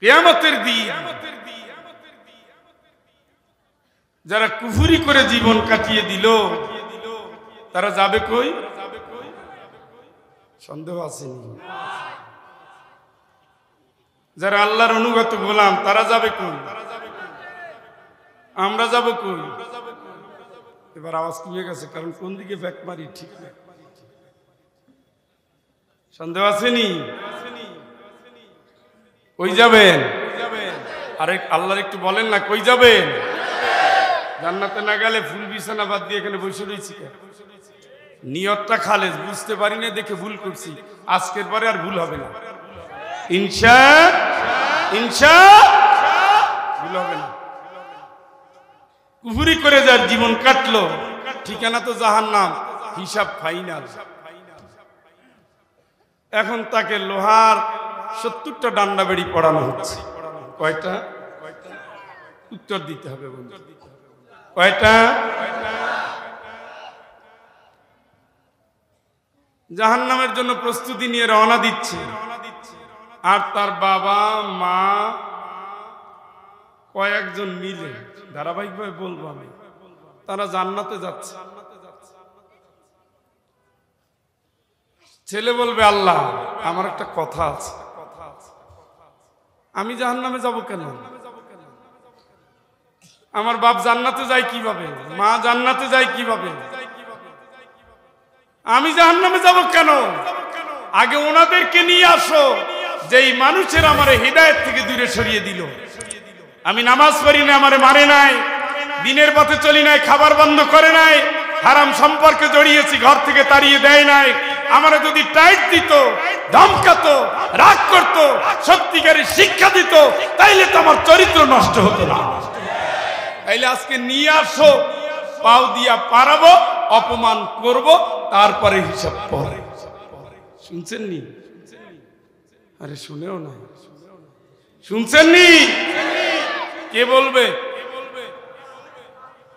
কিয়ামতের দিন যারা কুফরি করে জীবন কাটিয়ে দিল তারা যাবে কই? সন্দেহ আসেনি? যারা আল্লাহর অনুগত গোলাম তারা যাবে কই? আমরা যাব কই? এবার আওয়াজ কমে গেছে, কারণ কোন দিকে ব্যাক মারি ঠিক না। সন্দেহ আসেনি? কই যাবেন? আরে আল্লাহর একটু বলেন না, কই যাবেন? জান্নাতে না গেলে ফুল বিছানা বাদ দিয়ে এখানে বসে রয়েছি। নিয়তটা খালেজ, বুঝতে পারি না দেখে ভুল করছি, আজকের পরে আর ভুল হবে না ইনশাআল্লাহ, ভুল হবে না। কুফরি করে যার জীবন কাটলো ঠিকানা তো জাহান্নাম, হিসাব ফাইনাল। এখন তাকে লোহার 70টা ডান্ডা বেড়ি পড়ানো হচ্ছে। কয়টা? উত্তর দিতে হবে বন্ধু, কয়টা? জাহান্নামের জন্য প্রস্তুতি নিয়ে রওনা দিচ্ছে, আর তার বাবা মা কয়েকজন মিলে, ধারাবাহিকভাবে বলবো আমি, তারা জান্নাতে যাচ্ছে। ছেলে বলবে, আল্লাহ আমার একটা কথা আছে, আমি জাহান্নামে যাব কেন? আমার বাপ জান্নাতে যায় কিভাবে, মা জান্নাতে যায় কিভাবে, আমি জাহান্নামে যাব কেন? আগে ওনাদেরকে নিয়ে আসো, যেই মানুষের আমারে হিদায়াত থেকে দূরে সরিয়ে দিল। আমি নামাজ পড়ি না, আমারে মারে নাই, দিনের পথে চলি নাই, খাবার বন্ধ করে নাই, হারাম সম্পর্কে জড়িয়েছি, ঘর থেকে তাড়িয়ে দেয় নাই, আমারে যদি টাইট দিত, ধমকাতো, রাগ করতো, সত্যিকারের শিক্ষা দিত, তাইলে তো আমার চরিত্র নষ্ট হতো না। তাইলে আজকে নিয়ে আসো, পাও দিয়া পারাবো, অপমান করব, তারপরে হিসাব পরে। শুনছেন নি? আরে শুনেও না, শুনছেন নি? কে বলবে?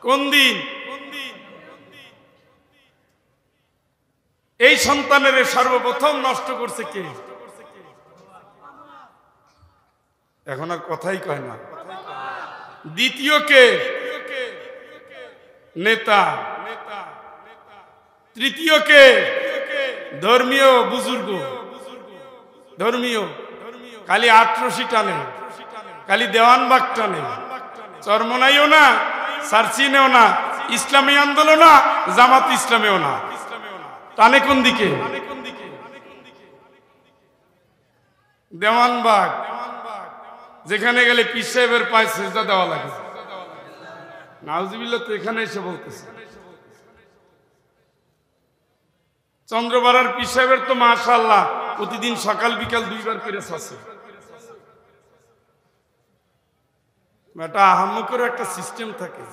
কোন দিন? এই সন্তানের সর্বপ্রথম নষ্ট করছে কে? এখন আর কথাই কয় না। দ্বিতীয় কে? নেতা। তৃতীয় কে? ধর্মীয় বুজুর্গ। ধর্মীয় খালি ৮রশি টানে, খালি দেওয়ানবাগ টানে, চরমনাইও না, সার্চিনেও না, ইসলামী আন্দোলন না, জামাত ইসলামেও না, টানে কোন দিকে? দেওয়ানবাগ, যেখানে গেলে পীর সাহেবের পায়ে সেজদা দেওয়া লাগে। নাউজুবিল্লাহ তো এখানে এসে বলতেছে। চন্দ্রপাড়ার পীর সাহেবের তো মাশাআল্লাহ প্রতিদিন সকাল বিকাল 2 বার করে আছে। এটা আহাম্মকেরও একটা সিস্টেম থাকে,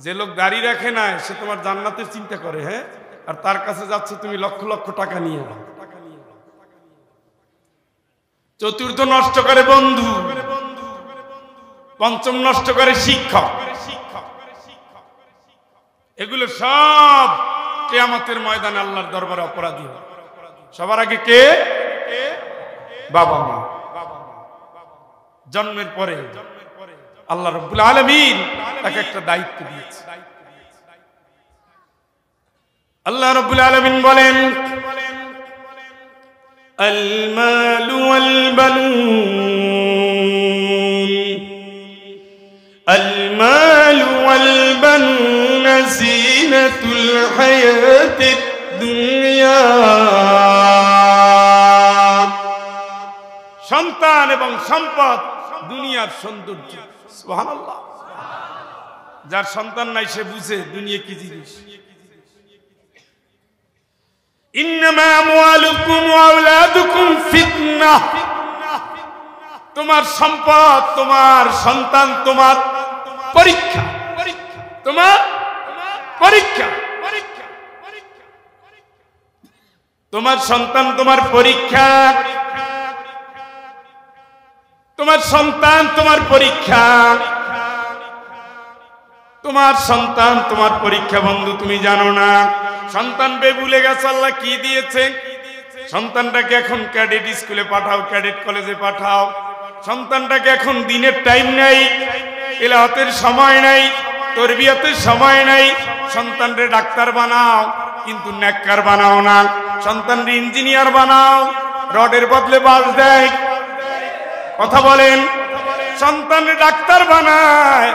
যে লোক দাড়ি রাখে না সে তোমার জান্নাতের চিন্তা করে, হ্যাঁ, আর তার কাছে যাচ্ছে তুমি লক্ষ লক্ষ টাকা নিয়ে। চতুর্থ নষ্ট করে বন্ধু, পঞ্চম নষ্ট করে শিক্ষক। এগুলো সব কিয়ামতের ময়দানে আল্লাহর দরবারে অপরাধী হবে। সবার আগে কে? বাবা মা। জন্মের পরে আল্লাহ রাব্বুল আলামিন তাকে একটা দায়িত্ব দিয়েছে। আল্লাহ রাব্বুল আলামিন বলেন, আল মালু ওয়াল বানুন, আল মালু ওয়াল বানুন জিনাতুল হায়াতিদ দুনিয়া। সন্তান এবং সম্পদ দুনিয়ার সৌন্দর্য। সুবহানাল্লাহ। যার সন্তান নাই সে বুঝে দুনিয়া কি জিনিস। ইন্নামা আমওয়ালুকুম ওয়া আওলাদুকুম ফিতনাহ। তোমার সম্পদ, তোমার সন্তান তোমার পরীক্ষা, তোমার পরীক্ষা। তোমার সন্তান তোমার পরীক্ষা, তোমার সন্তান তোমার পরীক্ষা, তোমার সন্তান তোমার পরীক্ষা। বন্ধু তুমি জানো না সন্তান ভুলে গেছে আল্লাহ কি দিয়েছে। সন্তানটাকে এখন ক্যাডেট স্কুলে পাঠাও, ক্যাডেট কলেজে পাঠাও, সন্তানটাকে এখন দিনের টাইম নাই, তেলাওয়াতের সময় নাই, তরবিয়াতের সময় নাই। সন্তানরে ডাক্তার বানাও কিন্তু নেককার বানাও না, সন্তানরে ইঞ্জিনিয়ার বানাও, রডের বদলে বাস দেয়। কথা বলেন, সন্তানরে ডাক্তার বানায়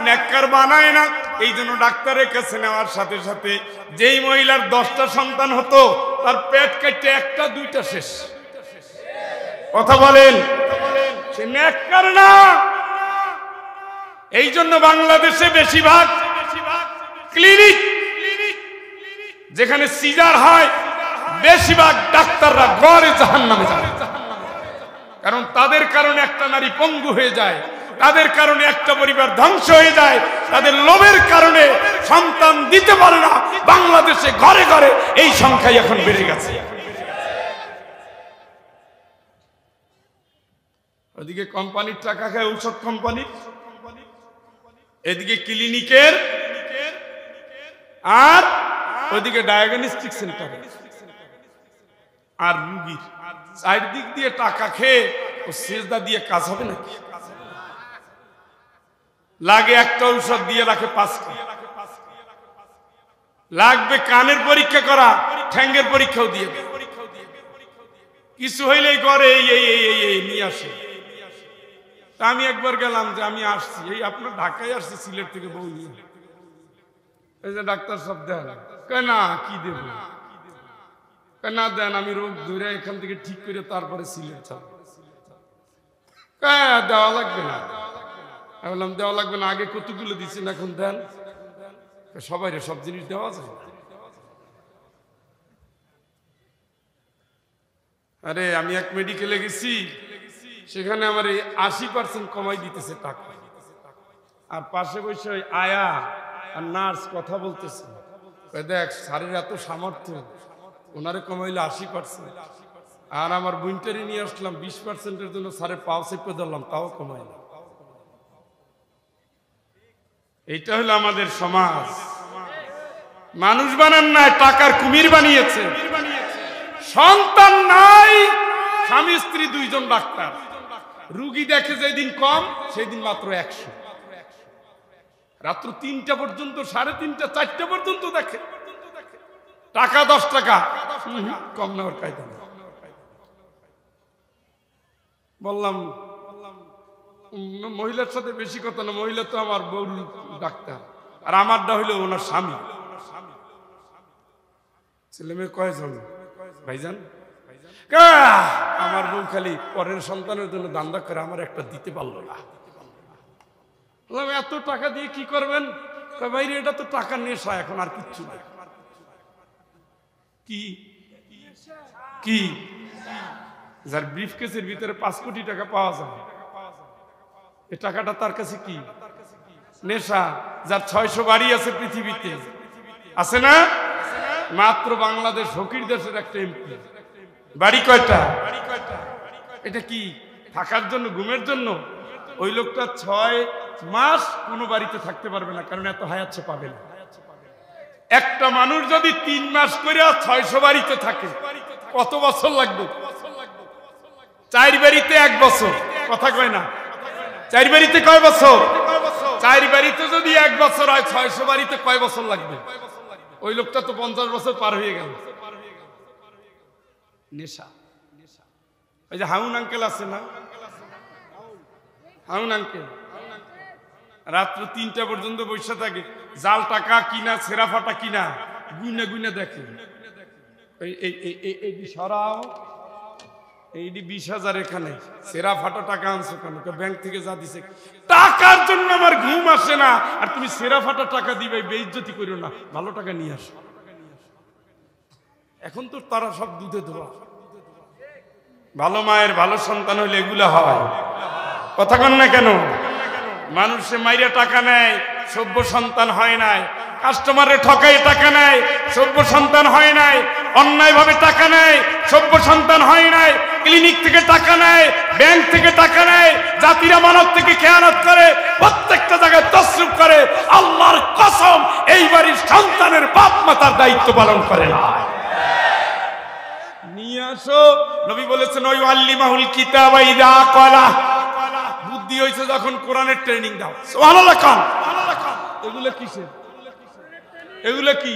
নেককার বানায় না। এই জন্য ডাক্তারের কাছে নেওয়ার সাথে সাথে যেই মহিলার 10টা সন্তান হতো তার পেট কেটে 1টা 2টা শেষ। কথা বলেন, সে নেককার না। এই জন্য বাংলাদেশে বেশিরভাগ ক্লিনিক যেখানে সিজার হয় বেশিরভাগ ডাক্তাররা ঘরে জাহান্নামে যায়। কারণ তাদের কারণে একটা নারী পঙ্গু হয়ে যায়, তাদের কারণে একটা পরিবার ধ্বংস হয়ে যায়, তাদের লোভের কারণে সন্তান দিতে পারে না। বাংলাদেশে ঘরে ঘরে এই সংখ্যাই এখন বেড়ে গেছে। ওদিকে কোম্পানির টাকা খায় ঔষধ কোম্পানি, এদিকে ক্লিনিকের, আর ওদিকে ডায়াগনস্টিক সেন্টার, আর রুগীর চারদিক দিয়ে টাকা খেয়ে ও সেজদা দিয়ে কাজ হবে নাকি? লাগে একটা ঔষধ দিয়ে রাখে 5টা, লাগবে কানের পরীক্ষা করা, ঠ্যাঙ্গের পরীক্ষাও দিয়ে দেয়। কিছু হইলেই করে এই নিয়ে আসে। আমি একবার গেলাম যে আমি আসছি, এই আপনার ঢাকায় আসছি সিলেট থেকে বউ নিয়ে। এই যে ডাক্তার সব দেন, না কি দেব না, দেন আমি রোগ ধরে এখান থেকে ঠিক করে তারপরে সিলেট যাব। দেওয়া লাগবে না। আমি বললাম দেওয়া লাগবে না, আগে কতগুলো দিচ্ছেন এখন দেন। সবাই সব জিনিস দেওয়া যায়? আরে আমি এক মেডিকেলে গেছি, সেখানে আমার 80% কমাই দিতেছে টাকা, আর পাশে বসে ওই আয়া আর নার্স কথা বলতেছে, দেখ স্যারের এত সামর্থ্য, ওনারে কমাইলে 80%, আর আমার বুইন্টারি নিয়ে আসলাম 20%-এর জন্য স্যারের পাও চেপে ধরলাম, তাও কমাইলাম। এইটা হলো আমাদের সমাজ। মানুষ বানান নাই, টাকার কুমির বানিয়েছে। সন্তান নাই, স্বামী স্ত্রী 2 জন ডাক্তার, রুগী দেখে যেদিন কম সেদিন মাত্র 100, রাত্র 3টা পর্যন্ত, 3:30, 4টা পর্যন্ত দেখে। টাকা 10 টাকা, কম নেওয়ার কায়দা নেই। বললাম মহিলার সাথে বেশি কথা না, মহিলা তো আমার বউ ডাক্তার, আর আমারটা হইলো ওনার স্বামী। ছেলে মেয়ে কয়জন ভাইজান? আমার বউ খালি পরের সন্তানের জন্য দান্দা করে, আমার একটা দিতে পারলো না। বললাম এত টাকা দিয়ে কি করবেন? বাইরে এটা তো টাকার নেশা, এখন আর কিচ্ছু না। কি কি যার ব্রিফকেসের ভিতরে 5 কোটি টাকা পাওয়া যায়, এই টাকাটা তার কাছে কি নেশা? যার 600 বাড়ি আছে পৃথিবীতে, আছে না? মাত্র বাংলাদেশ ফকির দেশের একটা এমপি, বাড়ি কয়টা? এটা কি থাকার জন্য, ঘুমের জন্য? ওই লোকটা 6 মাস কোনো বাড়িতে থাকতে পারবে না, কারণ এত হায়াত সে পাবে না। একটা মানুষ যদি 3 মাস করে 600 বাড়িতে থাকে, কত বছর লাগবে? 4 বাড়িতে 1 বছর। কথা কয় না? 4 বাড়িতে কয় বছর? 4 বাড়িতে যদি 1 বছর হয়, 600 বাড়িতে কয় বছর লাগবে? ওই লোকটা তো 50 বছর পার হয়ে গেল। নেশা। ওই যে হাউন আঙ্কেল আছে না, হাউন আঙ্কেল রাত্র 3টা পর্যন্ত বসে থাকে, জাল টাকা কিনা, ছেঁড়া ফাটা কিনা গুইনা গুইনা দেখে। এই সরাও, এইটি 20,000 এখানে, ছেঁড়া ফাটা টাকা আনছো কেন? ব্যাংক থেকে যা দিছে। টাকার জন্য আমার ঘুম আসে না, আর তুমি ছেঁড়া ফাটা টাকা দিবে, বেইজ্জতি করো না, ভালো টাকা নিয়ে আসো। এখন তো তারা সব দুধে ধোয়া। ভালো মায়ের ভালো সন্তান হইলে এগুলা হয়। কথা কন না কেন? মানুষে মাইরে টাকা নেয়, সভ্য সন্তান হয় নাই। কাস্টমারে ঠকাই টাকা নেয়, সভ্য সন্তান হয় নাই। অন্যায় ভাবে টাকা নেয়, সভ্য সন্তান হয় নাই। ক্লিনিক থেকে টাকা নেয়, ব্যাংক থেকে টাকা নেয়, জাতির আমানত থেকে খেয়ানত করে, প্রত্যেকটা জায়গায় তসরুফ করে। আল্লাহর কসম, এই বাড়ির সন্তানের বাপ মাতার দায়িত্ব পালন করে না। নিয়ে আসো। নবী বলেছেন, ওই আল্লিমাহুল কিতাব ইযা ক্বালা, কইছে যখন কোরআনের ট্রেনিং দাও, সুবহানাল্লাহ খান। এগুলো কিসের? এগুলো কি?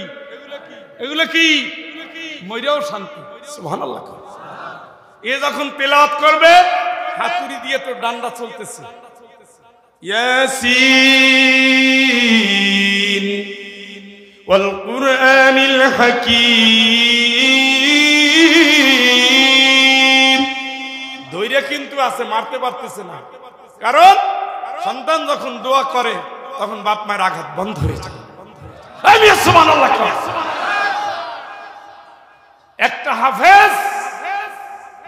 এগুলো কি? মইরাও শান্তি, সুবহানাল্লাহ খান। এ যখন তেলাওয়াত করবে হাতুড়ি দিয়ে তো ডান্ডা চলতেছে, ইয়াসিন ওয়াল কুরআনিল হাকীম, দইরা কিন্তু আছে, মারতে পারতেছে না। কারণ সন্তান যখন দোয়া করে তখন বাপ মায়ের আঘাত বন্ধ হয়ে যায়। সুবহানাল্লাহ। একটা হাফেজ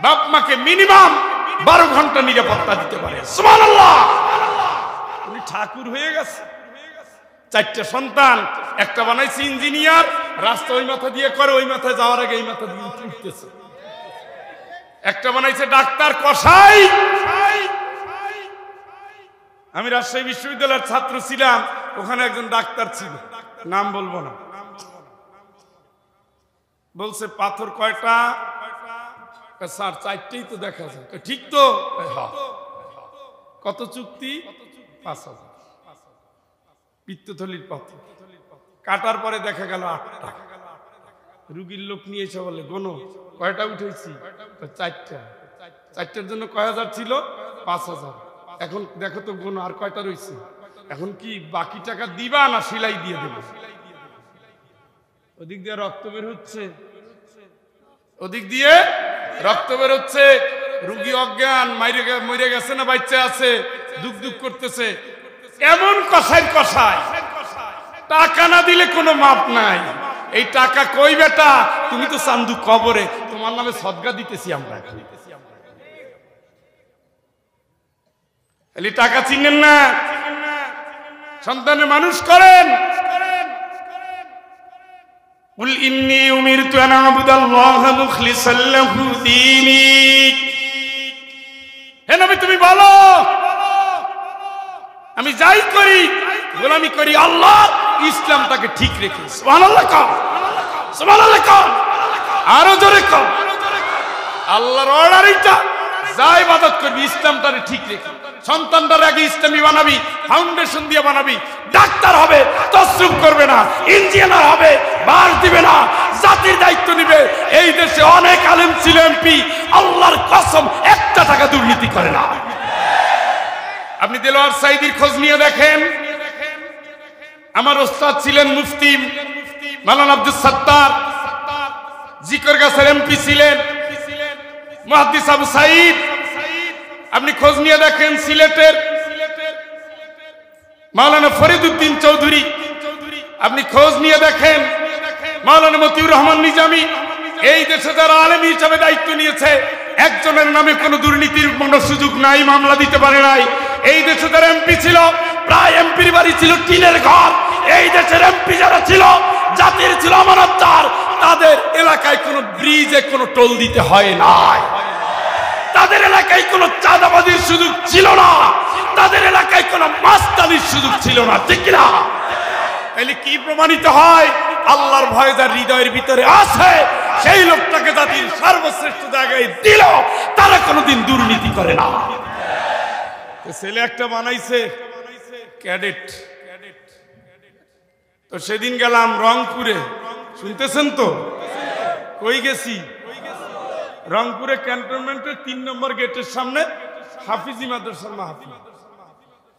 বাপ মাকে মিনিমাম 12 ঘন্টা নিরাপত্তা দিতে পারে, সুবহানাল্লাহ। উনি ঠাকুর হয়ে গেছে। 4টা সন্তান, একটা বানাইছে ইঞ্জিনিয়ার, রাস্তা ওই মাথা দিয়ে করে, ওই মাথায় যাওয়ার আগে এই মাথা দিয়ে উঠতেছে। একটা বানাইছে ডাক্তার, কসাই। আমি রাজশাহী বিশ্ববিদ্যালয়ের ছাত্র ছিলাম, ওখানে একজন ডাক্তার ছিল, নাম বলবো না। বলছে পাথর কয়টা? স্যার 4টেই তো দেখা যায়। ঠিক তো? কত চুক্তি? 5,000। পিত্তথলির পাথর কাটার পরে দেখা গেল 8টা। রুগীর লোক নিয়ে এসে বলে, গোনো কয়টা উঠেছি? 4টা। 4টার জন্য কয় হাজার ছিল? 5,000। এখন দেখো তো গোনো আর কয়টা রয়েছে। এখন কি বাকি টাকা দিবা না সেলাই দিয়ে দেবো? ওদিক দিয়ে রক্ত বের হচ্ছে, ওদিক দিয়ে রক্ত বের হচ্ছে, রুগী অজ্ঞান, মরে গেছে না বাচ্চা আছে, দুঃখ দুঃখ করতেছে। এমন কষাই কষায়, টাকা না দিলে কোনো মাপ নাই। এই টাকা কই বেটা? তুমি তো চান্দু কবরে, তোমার নামে সদকা দিতেছি আমরা। টাকা চিনেন না, সন্তানের মানুষ করেন। কুল ইন্নী উমিরতু আন আ'বুদাল্লাহ মুখলিসাল লাহু দীনি। হে নবী তুমি বলো, আমি যাই করি গোলামি করি আল্লাহ, ইসলাম তাকে ঠিক রেখে। সুবহানাল্লাহ কও, সুবহানাল্লাহ কও, আরো জোরে কও। আল্লাহর অর্ডার এটা, যা ইবাদত করবি ইসলামটারে ঠিক রেখে। সন্তানটার আগে ইসলামী বানাবি, ফাউন্ডেশন দিয়ে বানাবি। ডাক্তার হবে, তসরুফ করবে না। ইঞ্জিনিয়ার হবে, বাস দিবে না, জাতির দায়িত্ব নিবে। এই দেশে অনেক আলেম ছিল, এমপি, আল্লাহর কসম একটা টাকা দুর্নীতি করে না। আপনি দেলোয়ার সাইদির খোঁজ নিয়ে দেখেন। আমার ওস্তাদ ছিলেন মুফতি মাওলানা আব্দুস সাত্তার, জিকরগাছের এমপি ছিলেন মুহাদ্দিস আবু সাঈদ। আপনি খোঁজ নিয়ে দেখেন সিলেটের মাওলানা ফরিদউদ্দিন চৌধুরী, আপনি খোঁজ নিয়ে দেখেন মাওলানা মতিউর রহমান নিজামী। এই দেশে যারা আলেম হিসাবে দায়িত্ব নিয়েছে, একজনের নামে কোনো দুর্নীতির কোনো সুযোগ নাই, মামলা দিতে পারে নাই। এই দেশে যারা এমপি ছিল, প্রায় এমপির বাড়ি ছিল টিনের ঘর। এই দেশের এমপি যারা ছিল, জাতির ছিল আমানতদার, তাদের এলাকায় কোনো ব্রিজে কোনো টোল দিতে হয় নাই। তাদের এলাকায় কোনো চাঁদাবাজির সুযোগ ছিল না, তাদের এলাকায় কোনো মাস্তানির সুযোগ ছিল না, ঠিক না? তাহলে কি প্রমাণিত হয়? আল্লাহর ভয় যার হৃদয়ের ভিতরে আছে, সেই লোকটাকে জাতির সর্বশ্রেষ্ঠ জায়গায় দিল, তারা কোনোদিন দুর্নীতি করে না। ছেলে একটা বানাইছে ক্যাডেট। তো সেদিন গেলাম রংপুরে, শুনতেছেন তো? কই গেছি? রংপুরে ক্যান্টনমেন্টের 3 নম্বর গেটের সামনে হাফিজি মাদ্রাসার মাহফিল।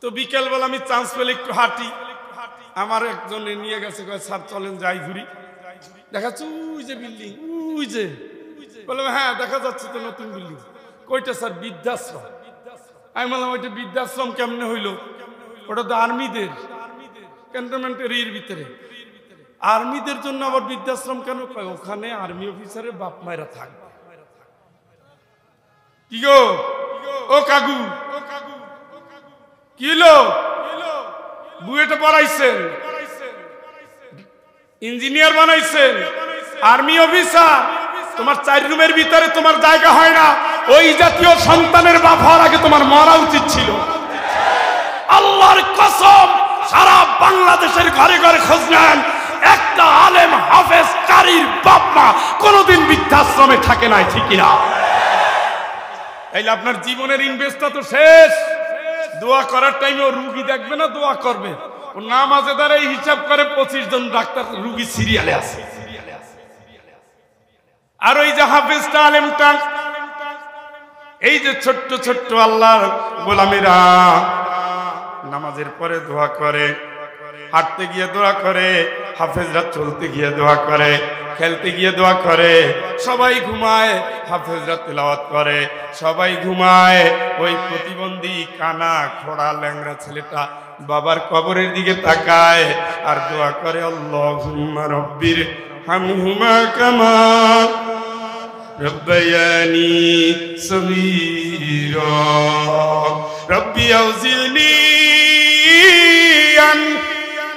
তো বিকেলবেলা আমি চান্স পেলে একটু হাঁটি, আমার একজন নিয়ে গেছে, স্যার চলেন যাই ঘুরি। দেখাচ্ছ ওই যে বিল্ডিং, ওই যে। বললাম হ্যাঁ দেখা যাচ্ছে তো নতুন বিল্ডিং। কইটা স্যার? বৃদ্ধাশ্রম। আমি বললাম ওইটা বৃদ্ধাশ্রম কেমনে হইলো? ওটা তো আর্মিদের, ক্যান্টনমেন্টের এর ভিতরে। আর্মিদের জন্য আবার বৃদ্ধাশ্রম কেন? ওখানে আর্মি অফিসারের বাপ মায়েরা থাকবে। কি গো ও কাকু, কি হলো? বুয়েটে পড়াইছেন, ইঞ্জিনিয়ার বানাইছেন, আর্মি অফিসার, তোমার 4 রুমের ভিতরে তোমার জায়গা হয় না। ওই জাতীয় সন্তানের বাপ হওয়ার আগে তোমার মরা উচিত ছিল। আল্লাহর কসম, সারা বাংলাদেশের ঘরে ঘরে খোঁজ নেন, একটা আলেম হাফেজ কারীর বাপ মা কোনোদিন বৃদ্ধাশ্রমে থাকে নাই, ঠিক না? তাইলে আপনার জীবনের ইনভেস্টটা তো শেষ। দোয়া করার টাইমে ও রুগী দেখবে না, দোয়া করবে। ও নামাজে দাঁড়ায় হিসাব করে 25 জন ডাক্তার রুগী সিরিয়ালে আছে। আর ওই যে হাফেজটা আলেমটা, এই যে ছোট্ট ছোট্ট আল্লাহর গোলামেরা নামাজের পরে দোয়া করে, হাঁটতে গিয়ে দোয়া করে, হাফেজরা চলতে গিয়ে দোয়া করে, খেলতে গিয়ে দোয়া করে। সবাই ঘুমায়, হাফেজরা তেলাওয়াত করে। সবাই ঘুমায়, ওই প্রতিবন্ধী কানা খোড়া ল্যাংড়া ছেলেটা বাবার কবরের দিকে তাকায় আর দোয়া করে, আল্লাহুম্মা রব্বির হামহুমা কামা রব্বায়ানি সগীরা রব্বি আউজিনি আন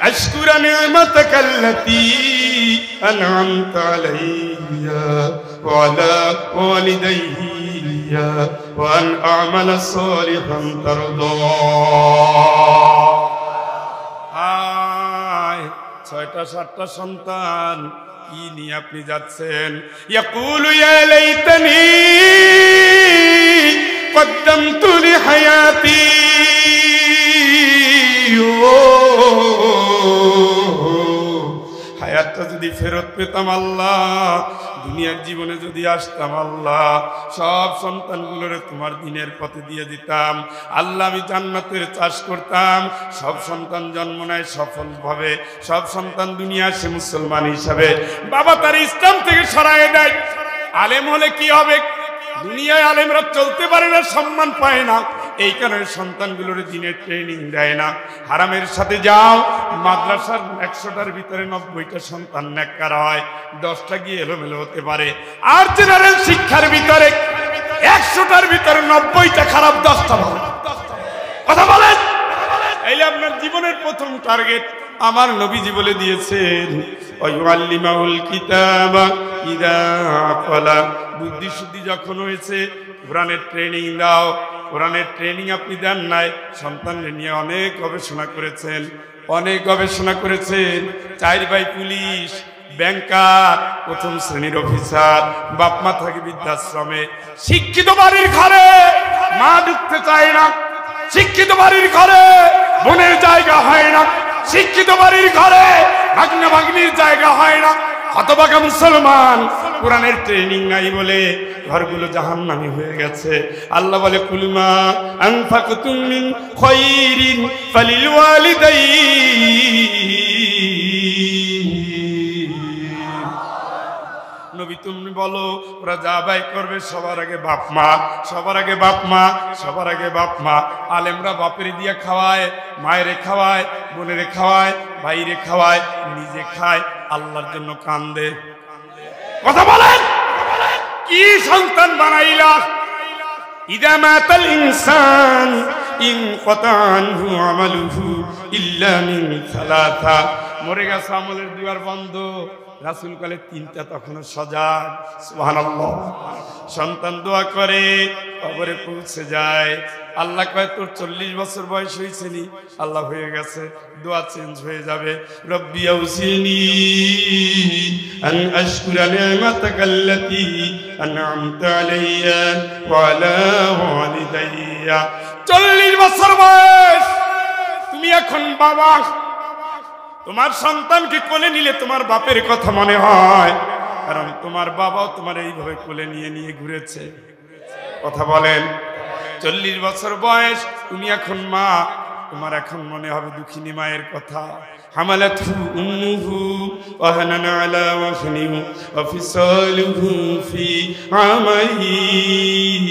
আশকুরা নি'মাতাকাল্লাতী আন'আমতা আলাইয়া ওয়া আলা ওয়ালিদাইয়া ওয়া আন আ'মালা সালিহান তারদা। হায় 6টা 7টা সন্তান, কি নিয়ে আপনি যাচ্ছেন? ইয়াকুলু ইয়া লাইতানি কদ্দামতু লিহায়াতি, হায়াতটা যদি ফেরত পেতাম আল্লাহ, দুনিয়ার জীবনে যদি আসতাম আল্লাহ, সব সন্তানগুলোরে তোমার দিনের পথে দিয়ে দিতাম আল্লাহ। আমি জান্নাতের চাষ করতাম। সব সন্তান জন্ম নেয় সফলভাবে, সব সন্তান দুনিয়া আসে মুসলমান হিসাবে। বাবা তার ইসলাম থেকে সরায় দেয়। আলেম হলে কি হবে? দুনিয়ায় আলেমরা চলতে পারে না, সম্মান পায় না। এই কারণে সন্তানগুলোর দিনের ট্রেনিং দেয় না। হারামের সাথে যাও, মাদ্রাসার 100টার ভিতরে 90টা সন্তান নেককার হয়, 10টা গিয়ে এলোমেলো হতে পারে। আর জেনারেল শিক্ষার ভিতরে 100টার ভিতরে 90টা খারাপ, 10টা ভালো। কথা বলেন। এই আপনার জীবনের প্রথম টার্গেট আমার নবীজি বলে দিয়েছেন, ওয়ায়ুআল্লিমাহুল কিতাবা ইযা ক্বালা। বুদ্ধি শুদ্ধি যখন হয়েছে কোরআনের ট্রেনিং দাও। কোরআনের ট্রেনিং আপনি দেন নাই। সন্তানকে নিয়ে অনেক গবেষণা করেছেন, অনেক গবেষণা করেছেন। 4 ভাই পুলিশ, ব্যাংকার, প্রথম শ্রেণীর অফিসার, বাপ মা থাকে বৃদ্ধাশ্রমে। শিক্ষিত বাড়ির ঘরে মা ঢুকতে চায় না, শিক্ষিত বাড়ির ঘরে বোনের জায়গা হয় না, শিক্ষিত বাড়ির ঘরে ভাগ্না ভাগ্নির জায়গা হয় না। হতভাগা মুসলমান, কোরআনের ট্রেনিং নাই বলে ঘরগুলো জাহান্নামী হয়ে গেছে। আল্লাহ বলে, কুলমা আনফাকতুম মিন খায়রিন ফালিল ওয়ালিদাইন। নবী তুমি বলো, ওরা যা ব্যয় করবে সবার আগে বাপ মা, সবার আগে বাপ মা, সবার আগে বাপ মা। আলেমরা বাপের দিয়ে খাওয়ায়, মায়েরে খাওয়ায়, বোনেরে খাওয়ায়, ভাইরে খাওয়ায়, নিজে খায়, আল্লাহর জন্য কান্দে। কথা বলেন, কি সন্তান বানাইলা? ইযা মাতাল ইনসান ইনকাতা আনহু আমালুহু ইল্লা মিন সালাসা। মরে গেছে, আমলের দুয়ার বন্ধ। রাসূল কালে 3টা তখনও সজাগ। সুবহানাল্লাহ। সন্তান দোয়া করে, কবরে পৌঁছে যায়। আল্লাহ কয়, তোর 40 বছর বয়স হয়েছে নি? আল্লাহ হয়ে গেছে। দোয়া চেঞ্জ হয়ে যাবে। রব্বি আউজিনি আন আশকুরা নি'মাতাকাল্লাতী আন'আমতা আলাইয়া ওয়া আলা ওয়ালিদাইয়া। 40 বছর বয়স, তুমি এখন বাবা। তোমার সন্তানকে কোলে নিলে তোমার বাপের কথা মনে হয়, কারণ তোমার বাবাও তোমার এইভাবে কোলে নিয়ে নিয়ে ঘুরেছে। কথা বলেন। 40 বছর বয়স, তুমি এখন মা, তোমার এখন মনে হবে দুঃখিনী মায়ের কথা। হামালাতহু উম্মুহু ওয়াহানান আলা ওয়াহনিন ওয়া ফিসালুহু ফি আমাইন।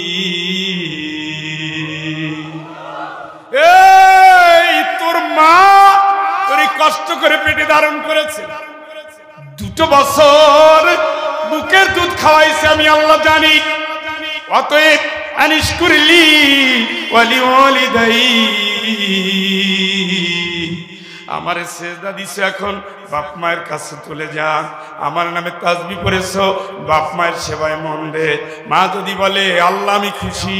এই তোর মা তোরে কষ্ট করে পেটে ধারণ করেছে, 2 বছর বুকের দুধ খাওয়াইছে, আমি আল্লাহ জানি। অতএব আনিশকুরলি ওয়ালি ওয়ালিদাই, আমারে সেজদা দিছে, এখন বাপ মায়ের কাছে চলে যা, আমার নামে তাসবিহ পড়েছো, বাপ মায়ের সেবায় মন দে। মা যদি বলে আল্লাহ আমি খুশি,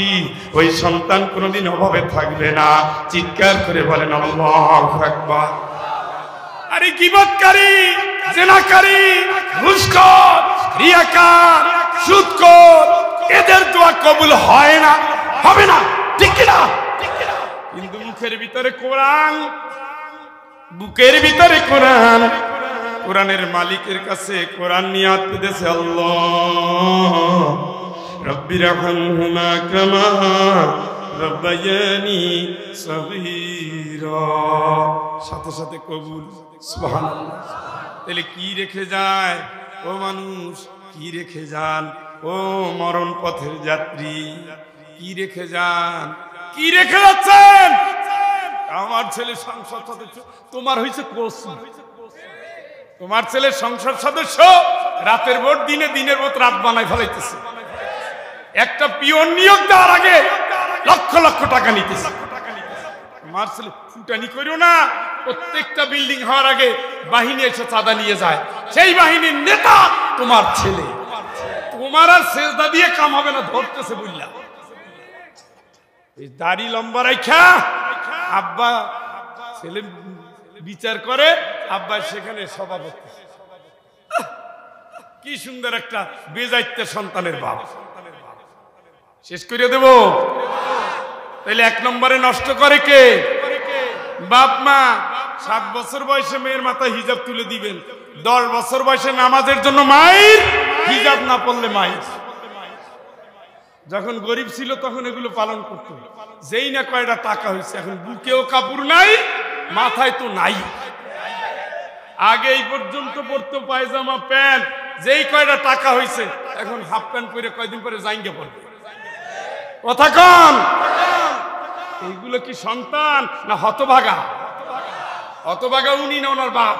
ওই সন্তান কোনোদিন অভাবে থাকবে না। চিৎকার করে বলেন আল্লাহু আকবার। আরে গীবতকারী, জিনাকারী, ঘুষখোর, রিয়াকার, সুদখোর, এদের দোয়া কবুল হয় না, হবে না, ঠিক কি না? কিন্তু মুখের ভিতরে কোরআন, বুকের ভিতরে কোরআন। কোরআনের মালিকের কাছে কোরআন নিয়ে হাত পেতেছে, আল্লাহ রব্বি রহমহুমা কামা রব্বায়ানি সগীরা। সাথে সাথে কবুল, সুবহানাল্লাহ। তাহলে কি রেখে যায় ও মানুষ, কি রেখে যান ও মরণ পথের যাত্রী, কি রেখে যান, কি রেখে যাচ্ছেন? আমার ছেলে সংসদ সদস্য, তোমার হয়েছে কসু। তোমার ছেলে সংসদ সদস্য রাতের ভোট দিনে, দিনের ভোট রাত বানায় ফেলাইতেছে। একটা পিয়ন নিয়োগ দেওয়ার আগে লক্ষ লক্ষ টাকা নিতেছে। তোমার ছেলে ফুটানি করিও না, প্রত্যেকটা বিল্ডিং হওয়ার আগে বাহিনী এসে চাঁদা নিয়ে যায়, সেই বাহিনীর নেতা তোমার ছেলে। তোমার আর সেজদা দিয়ে কাম হবে না, ধরতেছে বুঝলা। দাড়ি লম্বা রাখা আব্বা ছেলে বিচার করে, আব্বা সেখানে সভাপতি। কি সুন্দর একটা বেজাইতে সন্তানের বাপ। শেষ করে দেব। তাইলে এক নম্বরে নষ্ট করে কে? বাপ মা। 7 বছর বয়সে মেয়ের মাথায় হিজাব তুলে দিবেন, 10 বছর বয়সে নামাজের জন্য মায়ের, হিজাব না পড়লে মায়ের। যখন গরিব ছিল তখন এগুলো পালন করত, যেই না কয়টা টাকা হয়েছে এখন বুকেও কাপড় নাই, মাথায় তো নাই। আগে এই পর্যন্ত পড়তো পায়জামা প্যান্ট, যেই কয়টা টাকা হয়েছে এখন হাফ প্যান্ট পরে কয়দিন পরে জাইঙ্গে পড়বে। কথা কন, এইগুলো কি সন্তান না হতভাগা? হতভাগা উনি না ওনার বাপ।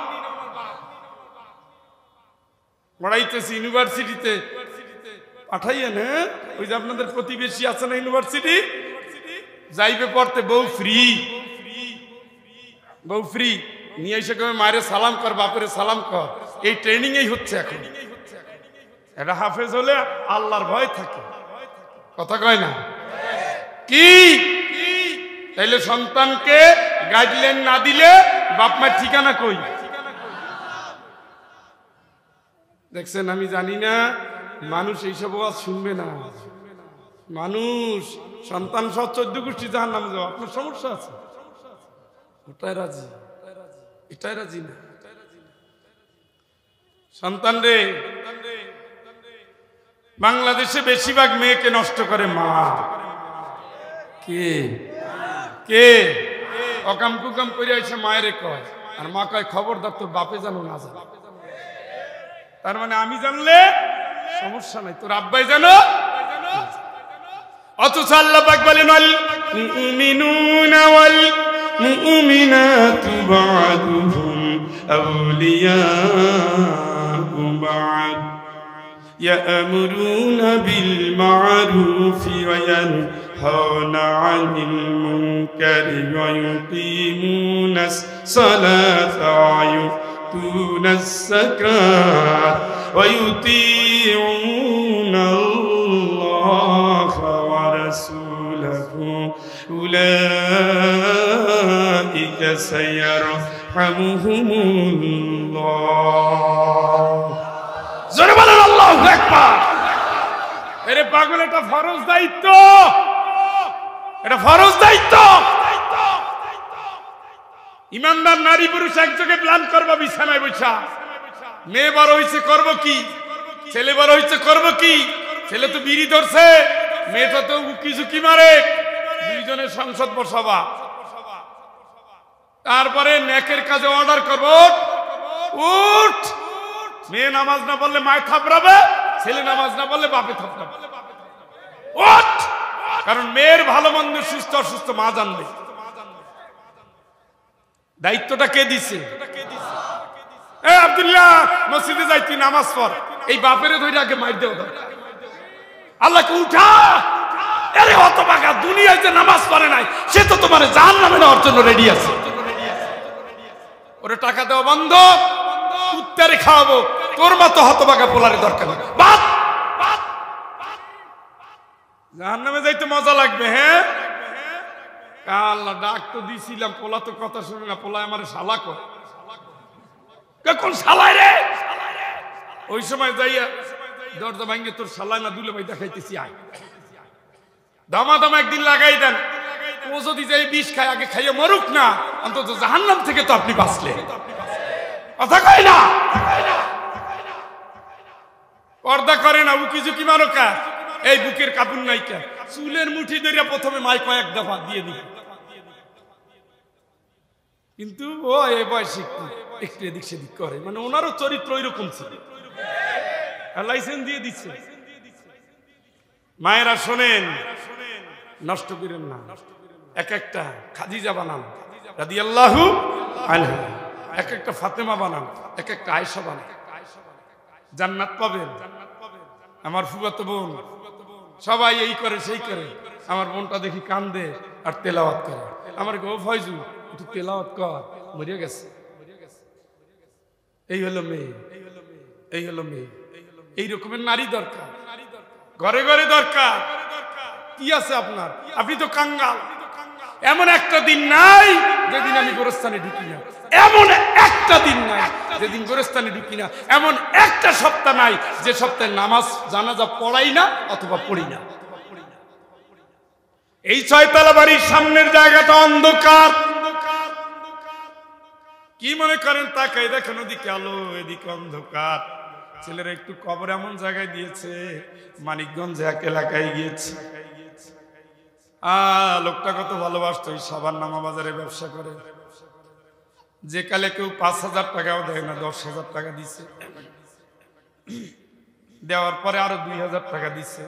পড়াইতেছি ইউনিভার্সিটিতে পাঠাইয়েন, হ্যাঁ ওই যে আপনাদের প্রতিবেশী আছে না ইউনিভার্সিটি, যাইবে পড়তে, বউ ফ্রি, বউ ফ্রি নিয়ে এসে কবে মায়ের সালাম কর, বাপের সালাম কর। এই ট্রেনিং এই হচ্ছে এখন। এটা হাফেজ হলে আল্লাহর ভয় থাকে, কথা কয় না কি? তাইলে সন্তানকে গাইডলাইন না দিলে বাপ মায়ের ঠিকানা কই? দেখছেন, আমি জানি না মানুষ এইসব আওয়াজ শুনবে না। মানুষ সন্তান সহ 14 গোষ্ঠী জাহান্নামে যাওয়া, আপনার সমস্যা আছে, ওটাই রাজি, এটাই রাজি না। সন্তান রে, বাংলাদেশে বেশিরভাগ মেয়েকে নষ্ট করে মা। কে কে? অকাম কুকাম করে এসে মায়েরে কয়, আর মা কয় খবরদার তোর বাপে জানো না জানো। তার মানে আমি জানলে সমস্যা নাই, তোর আব্বাই জানো। অথচ আল্লাহ পাক বলেন, আল মুমিনুনা ওয়াল মুমিনাতু বা'দুহুম আউলিয়াউ বা'দ ইয়া'মুরুনা বিল মা'রুফি ওয়া ইয়ানহাউনা আনিল মুনকারি ওয়া ইউকিমুনাস সালাতা ওয়া ইউতুনাস যাকাত ওয়া ইউতিউনা আল্লাহা ওয়া রাসূলাহু উলাইকা সায়ারহামুহুমুল্লাহ। জোরে বলেন আল্লাহু আকবার। আরে পাগল, এটা ফরজ দায়িত্ব, এটা ফরজ দায়িত্ব। ইমানদার নারী পুরুষ একযোগে প্ল্যান করবা, বিছানায় বসা। মেয়ে বড় হইছে করব কি, ছেলে বড় হইছে করব কি। ছেলে তো বিড়ি ধরছে, মেয়েটা তো উকি ঝুঁকি মারে, দুইজনের সংসদ বসাবা। তারপরে নেকের কাজে অর্ডার করব, উঠ। মেয়ে নামাজ না পড়লে মায়ে থাপড়াবে, ছেলে নামাজ না পড়লে বাপে থাপড়াবে। উঠ, কারণ মেয়ের ভালো মন্দ, সুস্থ অসুস্থ মা জানবে। দায়িত্বটা কে দিছে? আব্দুল্লাহ, মসজিদে যাই, তুই নামাজ পড়। এই বাপেরে ধরে আগে মার দেওয়া দরকার। আল্লাহকে উঠা। আরে হতভাগা, দুনিয়ায় যে নামাজ পড়ে নাই সে তো তোমার জাহান্নামে নেওয়ার জন্য রেডি আছে। ওরে টাকা দেওয়া বন্ধ, কুত্তারে খাওয়াবো। তোর মতো হতভাগা পোলারে দরকার নেই। বাদ, জাহান্নামে যাইতে মজা লাগবে। হ্যাঁ, আল্লাহ ডাক তো দিছিলাম, পোলা তো কথা শুনে না। পোলা আমার শালা কয়, কোন শালায় রে? ওই সময় যাইয়া দরজা ভাঙ্গে, তোর শালা না দুলে ভাই দেখাইতেছি, আয়। দামা দামা একদিন লাগাই দেন। ও যদি যে বিষ খায় আগে খাইয়ে মরুক না, অন্তত জাহান্নাম থেকে তো আপনি বাঁচলেন। কথা কয় না, পর্দা করে না, উকি ঝুঁকি মারো কা, এই বুকের কাপড় নাই কা, চুলের মুঠি ধরে প্রথমে মাই কয়েক দফা দিয়ে দিবে, কিন্তু ও এই বয়সে একটু এদিক সেদিক করে, মানে ওনারও চরিত্র ওইরকম ছিল, লাইসেন্স দিয়ে দিচ্ছে। মায়েরা শোনেন, নষ্ট করেন না, এক একটা খাদিজা বানান রাদিয়াল্লাহু আনহা, এক একটা ফাতেমা বানান, এক একটা আয়েশা বানান, জান্নাত পাবেন। আমার ফুফাতো বোন সবাই এই করে সেই করে, আমার বোনটা দেখি কান্দে আর তেলাওয়াত করে, আমার গো ফয়জু একটু তেলাওয়াত কর, মরিয়া গেছে। এই হলো মেয়ে, এই হলো মেয়ে, এই রকমের নারী দরকার, ঘরে ঘরে দরকার। কি আছে আপনার? আপনি তো কাঙ্গাল। এমন একটা দিন নাই যেদিন আমি গোরস্থানে ঢুকি না, এমন একটা দিন নাই যেদিন গোরস্থানে ঢুকি না, এমন একটা সপ্তাহ নাই যে সপ্তাহে নামাজ জানাজা পড়াই না অথবা পড়ি না। এই ছয়তলা বাড়ির সামনের জায়গাটা অন্ধকার। কি মনে করেন? তাকাই দেখেন ওদিকে আলো এদিকে অন্ধকার। ছেলেরা একটু কবর এমন জায়গায় দিয়েছে, মানিকগঞ্জ এক এলাকায় গিয়েছে। লোকটা কত ভালোবাসতো, এই সাবান নামা বাজারে ব্যবসা করে, যে কালে কেউ 5,000 টাকাও দেয় না, 10,000 টাকা দিছে, দেওয়ার পরে আরো 2,000 টাকা দিছে,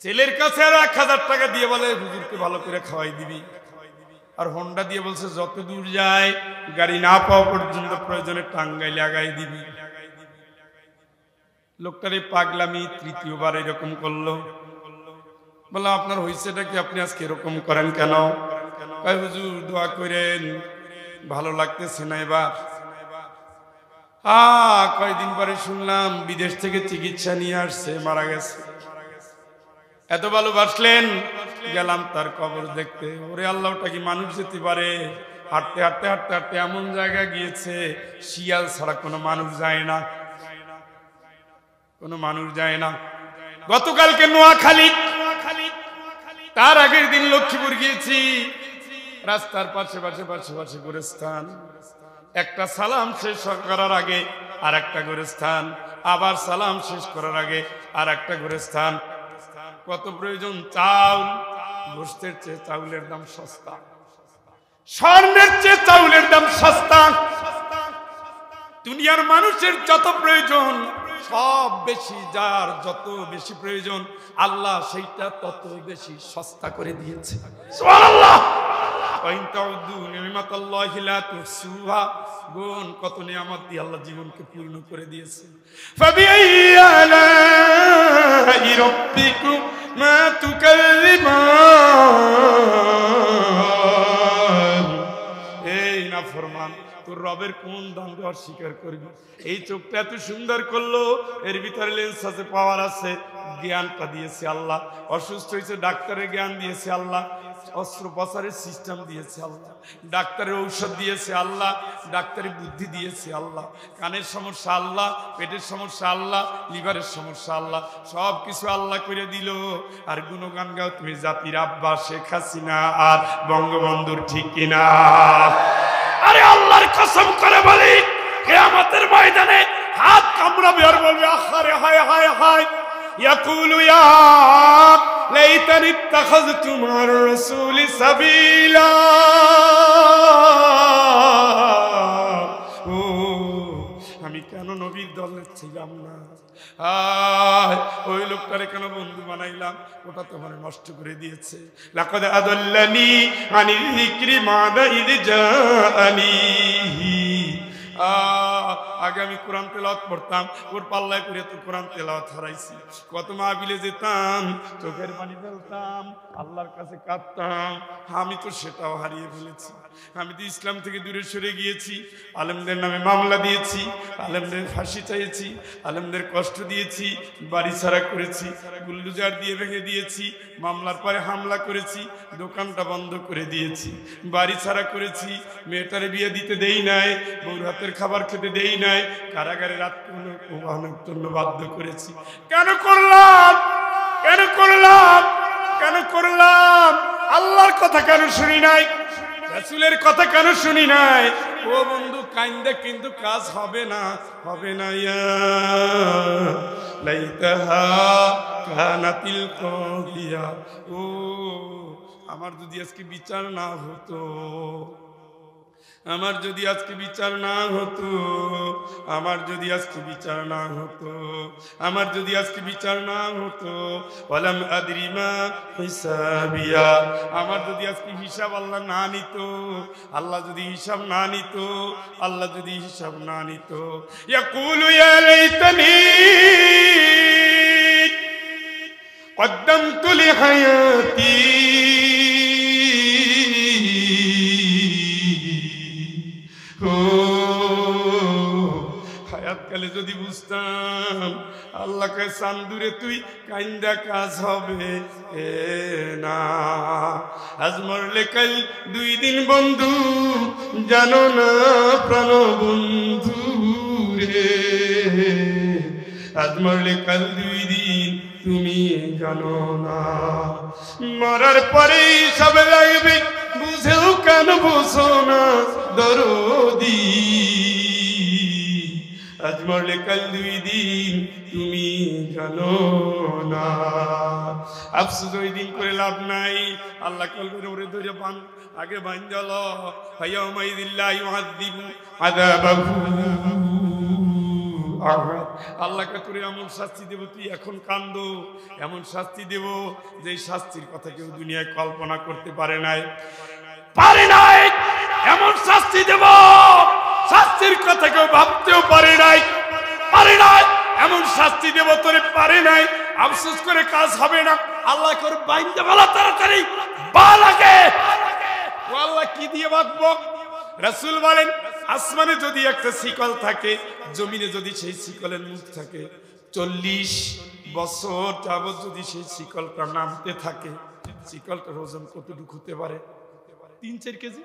ছেলের কাছে আরো 1,000 টাকা দিয়ে বলে হুজুরকে ভালো করে খাওয়াই দিবি, আর হোন্ডা দিয়ে বলছে যত দূর যায় গাড়ি না পাওয়া পর্যন্ত প্রয়োজনে টাঙ্গাইলে আগাই দিবি। লোকটার এই পাগলামি তৃতীয়বার এরকম করলো। বললাম আপনার হয়েছেটা কি, আপনি আজকে এরকম করেন কেন? হুজুর দোয়া করেন, ভালো লাগতেছে না এবার। কয়দিন পরে শুনলাম বিদেশ থেকে চিকিৎসা নিয়ে আসছে, মারা গেছে। এত ভালোবাসলেন, গেলাম তার কবর দেখতে। ওরে আল্লাহটা কি মানুষ যেতে পারে? হাঁটতে হাঁটতে হাঁটতে হাঁটতে এমন জায়গা গিয়েছে শিয়াল ছাড়া কোনো মানুষ যায় না, কোনো মানুষ যায় না। গতকালকে নোয়াখালী, তার আগের দিন লক্ষ্মীপুর গিয়েছি। রাস্তার পাশে পাশে পাশে পাশে গোরস্থান, একটা সালাম শেষ করার আগে আর একটা গোরস্থান, আবার সালাম শেষ করার আগে আর একটা গোরস্থান। কত প্রয়োজন চাউল, গোস্তের চেয়ে চাউলের দাম সস্তা, স্বর্ণের চেয়ে চাউলের দাম সস্তা। দুনিয়ার মানুষের যত প্রয়োজন সব বেশি, যার যত বেশি প্রয়োজন আল্লাহ সেইটা তত বেশি সস্তা করে দিয়েছে। সুবহানাল্লাহ। গুণ কত নিয়ামত দিয়ে আল্লাহ জীবনকে পূর্ণ করে দিয়েছে। এই নাফরমান, তোর রবের কোন দাম দেওয়ার স্বীকার করবি? এই চোখটা এত সুন্দর করলো, এর ভিতরে লেন্স আছে, পাওয়ার আছে, জ্ঞানটা দিয়েছে আল্লাহ। অসুস্থ হয়েছে ডাক্তারের জ্ঞান দিয়েছে আল্লাহ, অস্ত্রোপচারের সিস্টেম দিয়েছে আল্লাহ, ডাক্তারের ঔষধ দিয়েছে আল্লাহ, ডাক্তারের বুদ্ধি দিয়েছে আল্লাহ, কানের সমস্যা আল্লাহ, পেটের সমস্যা আল্লাহ, লিভারের সমস্যা আল্লাহ, সব কিছু আল্লাহ করে দিল। আর গুণগান গাও তুমি জাতির আব্বা শেখ হাসিনা আর বঙ্গবন্ধুর, ঠিক কিনা? আরে আল্লাহর কসম করে বলি, কিয়ামতের ময়দানে হাত কামড়াবে আর বলবে আহারে হায় হায় হায়, ইয়াকুলু ইয়া লাইতানি ইত্তাখাযতু মা'আর রাসূলি সাবিলা। ও আমি কেন নবীর দলে ছিলাম না? ওই লোকটারে কেন বন্ধু বানাইলাম? ওটা তোমার নষ্ট করে দিয়েছে। লাকাদ আদাল্লানি আনিল যিকরি মা'দা ইয জাআনি। আগে আমি কোরআন তেলাওয়াত পড়তাম, ওর পাল্লায় পড়ে তো কোরআন তেলাওয়াত হারাইছি। কত মাহফিলে যেতাম, চোখের পানি ফেলতাম, আল্লাহর কাছে কাঁদতাম, আমি তো সেটাও হারিয়ে ফেলেছি। আমি তো ইসলাম থেকে দূরে সরে গিয়েছি, আলেমদের নামে মামলা দিয়েছি, আলেমদের ফাঁসি চাইছি, আলেমদের কষ্ট দিয়েছি, বাড়ি ছাড়া করেছি, বুলডোজার দিয়ে ভেঙে দিয়েছি, মামলার পরে হামলা করেছি, দোকানটা বন্ধ করে দিয়েছি, বাড়ি ছাড়া করেছি, মেয়েটারে বিয়ে দিতে দেই নাই, বউর হাতের খাবার খেতে দেই নাই, কারাগারে রাত অনেক জন্য বাধ্য করেছি। কেন করলাম? কেন করলাম? কেন করলাম? আল্লাহর কথা কেন শুনি নাই, রাসূলের কথা কেন শুনি নাই? ও বন্ধু, কাইন্দা কিন্তু কাজ হবে না, হবে না। ইয়া লাইতাহা কানাতিল কাদিয়া, ও আমার যদি আজকে বিচার না হতো, আমার যদি আজকে বিচার না হতো, আমার যদি আজকে বিচার না হতো, আমার যদি আজকে বিচার না হতো, ওয়ালাম আদরি মা হিসাবিয়া, আমার যদি আজকে হিসাব আল্লাহ না নিত, আল্লাহ যদি হিসাব না নিত, আল্লাহ যদি হিসাব না নিত, ইয়াকুলু ইয়া লাইতানি কদ্দামতু লিহায়াতি, হায়াতকালে যদি বুঝতাম আল্লাহকে চান্দুরে তুই কাইন্দা কাজ হবে না। আজ মরলে কাল 2 দিন বন্ধু, জানো না প্রাণ বন্ধু রে, আজ মরলে কাল 2 দিন তুমি জানো না। মরার পরেই সব লাগবে, বুঝেও কেন বুঝো না দরদি, আজ মরলে কাল 2 দিন তুমি জানো না। আফসোস ওই দিন করে লাভ নাই, আল্লাহ কলবের ওরে ধরে বান আগে বাঞ্জল হায়াউমাইযিল্লা ইউআযিবু আযাবাহু আহাদ, আল্লাহকে করে এমন শাস্তি দেব, তুই এখন কান্দো, এমন শাস্তি দেব যে শাস্তির কথা কেউ দুনিয়ায় কল্পনা করতে পারে নাই, পারে নাই। এমন শাস্তি দেব, শাস্তির কথা কেউ ভাবতেও পারে নাই, পারে নাই। এমন শাস্তি দেব তোরে পারে নাই, আফসোস করে কাজ হবে না। আল্লাহ করে বাইন্দা বলা তাড়াতাড়ি বালাকে, ও আল্লাহ কি দিয়ে বাঁধবো? রাসূল বলেন, আসমানে যদি একটা শিকল থাকে, জমিনে যদি সেই শিকলের মুখ থাকে, 40 বছর যাবত যদি সেই শিকলটা নামতে থাকে, শিকলটার ওজন কতটুকু হতে পারে? 3-4 কেজি,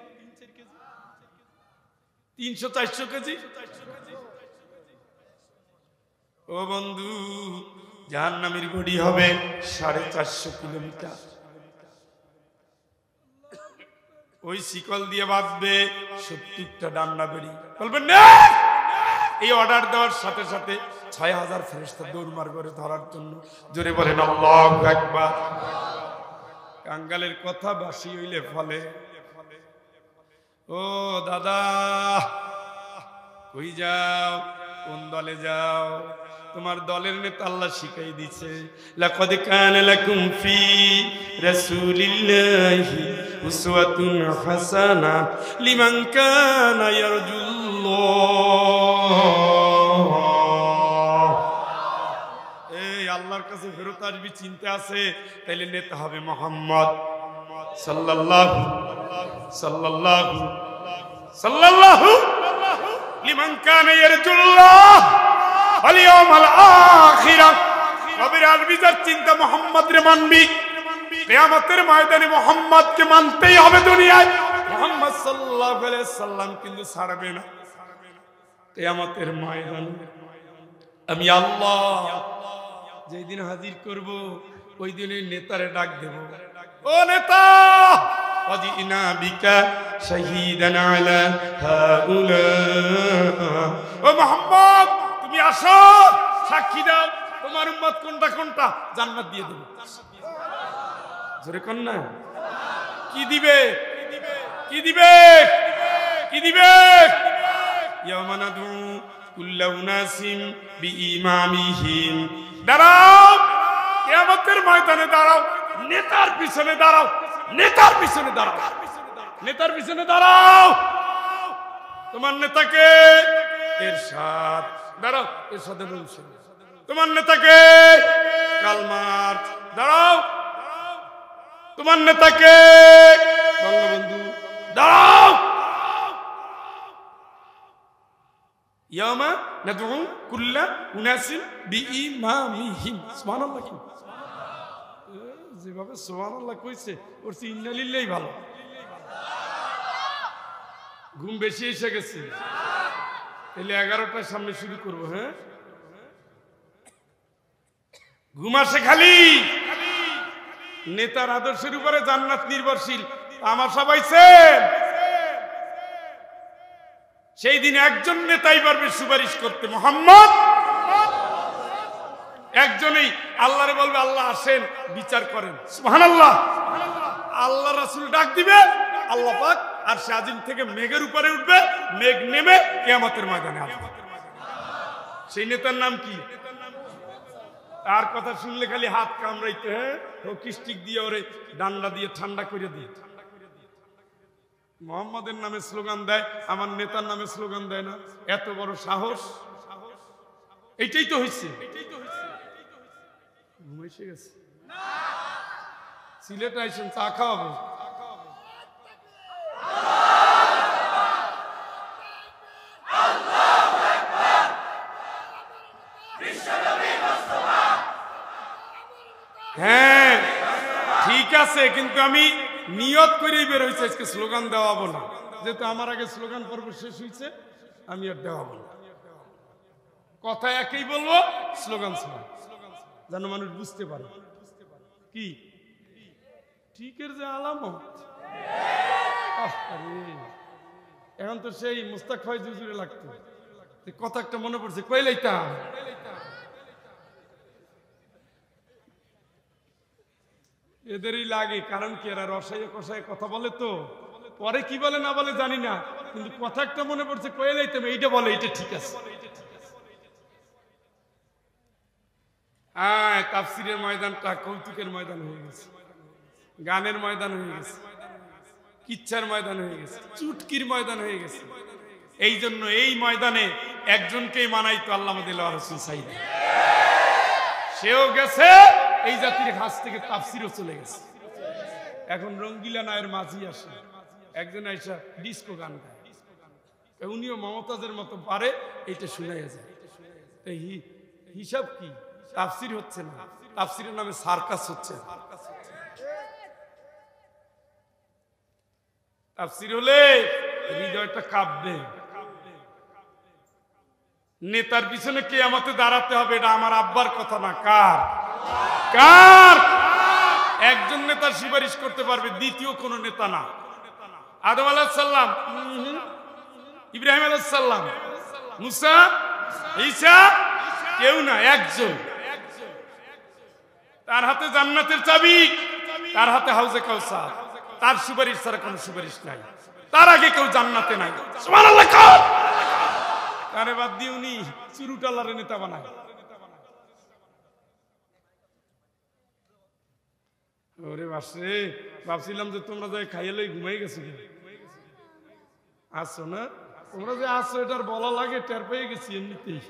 300-400 কেজি। ও বন্ধু, জাহান্নামের গড়ি হবে 450 কিলোমিটার। ওই শিকল দিয়ে বাঁধবে 70টা ডান্ডা বেরি। বলবেন না, এই অর্ডার দেওয়ার সাথে সাথে 6000 ফেরেশতা দৌড় মারবে ধরার জন্য। জোরে বলেন আল্লাহু আকবার। কাঙ্গালের কথা বাসি হইলে ফলে। ও দাদা, কই যাও, কোন দলে যাও? তোমার দলের নেতা আল্লাহ শিখাই দিছে, লাকাদ কানা লাকুম ফি রাসূলিল্লাহি উসওয়াতুন হাসানা লিমান কানা ইয়ারজুল্লাহ। এই আল্লাহর কাছে ফেরত আসবি, চিন্তা আছে, তাইলে নেতা হবে মুহাম্মদ সাল্লাল্লাহু সাল্লাল্লাহু সাল্লাল্লাহু লিমান কানা ইয়ারজুল্লাহ ওয়াল ইয়াউমাল আখিরা। কবির আরবি যার চিন্তা মুহাম্মদ রে মানবি, কিয়ামতের ময়দানে মুহাম্মদকে মানতেই হবে। দুনিয়ায় মুহাম্মদ সাল্লাল্লাহু আলাইহি সাল্লাম কিন্তু ছাড়বে না। কিয়ামতের ময়দানে আমি আল্লাহ যেই দিন হাজির করব, ওই দিনে নেতারে ডাক দেব, ও নেতা, ওয়াজিনা বিকা শাহীদান আলা হাউলা। ও মুহাম্মদ, তুমি আসো, সাক্ষী দাও, তোমার উম্মত কোনটা কোনটা, জান্নাত দিয়ে দেব। জোরে কোন না, কি দিবে? কি দিবে? কি দিবে? ইয়াওমা নাদউ কুল্লা উনাসিম বিইমামিহিম। দাঁড়াও, কিয়ামতের ময়দানে দাঁড়াও, নেতার পিছনে দাঁড়াও, নেতার পিছনে দাঁড়াও, নেতার পিছনে দাঁড়াও। তোমার নেতাকে এরশাদ, দাঁড়াও, এরশাদের বলছে তোমার নেতাকে কালমার, দাঁড়াও, তোমার নেতাকে বঙ্গবন্ধু, দাঁড়াও। ইয়ামা নাদউ কুল্লা উনাসিন বিইমামিহিম। সুবহানাল্লাহ। কি যেভাবে সুবহানাল্লাহ কইছে, ওর ইন্না লিল্লাহি ভালো। ঘুম বেশি এসে গেছে, তাহলে 11টার সামনে শুরু করবো। হ্যাঁ, ঘুম আসে খালি, নেতার আদর্শের উপরে জান্নাত নির্ভরশীল। আমার সবাই সেম। সেই দিন একজন নেতাই পারবে সুপারিশ করতে, মুহাম্মদ একজনেই। আল্লাহরে বলবে আল্লাহ আসেন বিচার করেন, সুবহানাল্লাহ। আল্লাহ রাসূল ডাক দিবে, আল্লাহ পাক আর সে আজিম থেকে মেঘের উপরে উঠবে, মেঘ নেমে কিয়ামতের ময়দানে আসবে। সেই নেতার নাম কি? তার কথা শুনলে খালি হাত কামড়াইতে, হ্যাঁ হকি স্টিক দিয়ে ওরে ডান্ডা দিয়ে ঠান্ডা করে দিয়ে। মোহাম্মদের নামে স্লোগান দেয়, আমার নেতার নামে স্লোগান দেয় না। এত বড় সাহস! এইটাই তো হয়েছে। ঘুমাইছে গেছে, সিলেটে আইসেন চা খাওয়াবো। হ্যাঁ ঠিক আছে, কিন্তু আমি নিয়ত করেই বের হয়েছে আজকে স্লোগান দেওয়াবো না, যেহেতু আমার আগে স্লোগান পর্ব শেষ হয়েছে, আমি আর দেওয়াবো না। কথা একই বলবো, স্লোগান স্লোগান যেন মানুষ বুঝতে পারে কি ঠিকের যে আলামত। এখন তো সেই মুস্তাক ফয়েজ হুজুরে লাগতো, কথা একটা মনে পড়ছে, কই লাইতাম। এদেরই লাগে, কারণ কি এরা রসায়ে কষায়ে কথা বলে, তো পরে কি বলে না বলে জানি না, কিন্তু কথা একটা মনে পড়ছে, কয়ে লাইতাম এইটা বলে, এইটা ঠিক আছে। হ্যাঁ, তাফসীরের ময়দানটা কৌতুকের ময়দান হয়ে গেছে, গানের ময়দান হয়ে গেছে, কিচ্ছার ময়দান হয়ে গেছে, চুটকির ময়দান হয়ে গেছে। এই জন্য এই ময়দানে একজনকেই মানাইতো আল্লাহ দিলওয়ার রাসূল সাইদ, সেও গেছে, এই জাতির কাছ থেকে তাফসীরও চলে গেছে। এখন রঙ্গিলা নায়ের মাঝি আসে, একজন আইসা ডিস্কো গান গায়, উনিও মমতাজের মতো পারে, এইটা শুনাইয়া যায়। এই হিসাব কি? তাফসীর হচ্ছে না, তাফসীরের নামে সার্কাস হচ্ছে। তাফসীর হলে হৃদয়টা কাঁপবে। নেতার পিছনে কিয়ামতে দাঁড়াতে হবে, এটা আমার আব্বার কথা না, কার? কার? একজন নেতার সুপারিশ করতে পারবে, দ্বিতীয় কোন নেতা না। আদম আলাইহিস সালাম, ইব্রাহিম আলাইহিস সালাম, মুসা, ঈসা, কেউ না, একজন। তার হাতে জান্নাতের চাবি, তার হাতে হাউজে কাউসার, তার সুপারিশ ছাড়া কোনো সুপারিশ নাই। তার আগে কেউ জান্নাতে নাই। সুবহানাল্লাহ। তারে বাদ দিয়ে উনি চুরুটালারে নেতা বানায়। ওরে বাসরে, ভাবছিলাম যে তোমরা যাই খাইয়ে লই ঘুমাই গেছো, আসছো না? তোমরা যে আসছো এটার বলা লাগে, টের পেয়ে গেছি এমনিতেই।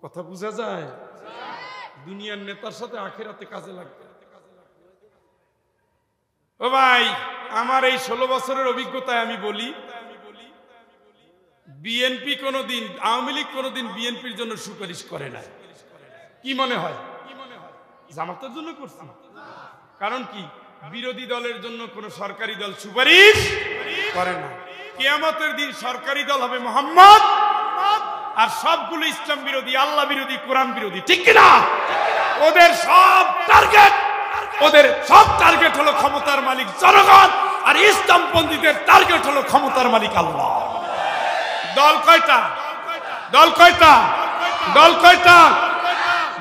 কথা বুঝা যায়? দুনিয়ার নেতার সাথে আখিরাতে কাজে লাগবে। ও ভাই, আমার এই 16 বছরের অভিজ্ঞতায় আমি বলি, বিএনপি কোনোদিন, আওয়ামী লীগ কোনোদিন বিএনপির জন্য সুপারিশ করে না। কি মনে হয়? জামাতের জন্য করছে? কারণ কি? বিরোধী দলের জন্য কোন সরকারি দল সুপারিশ করে না। কিয়ামতের দিন সরকারি দল হবে মুহাম্মদ, আর সবগুলো ইসলাম বিরোধী, আল্লাহ বিরোধী, কোরআন বিরোধী, ঠিক কিনা? ওদের সব টার্গেট হলো ক্ষমতার মালিক জনগণ, আর ইসলামপন্থীদের টার্গেট হলো ক্ষমতার মালিক আল্লাহ। দল কয়টা? দল কয়টা? দল কয়টা?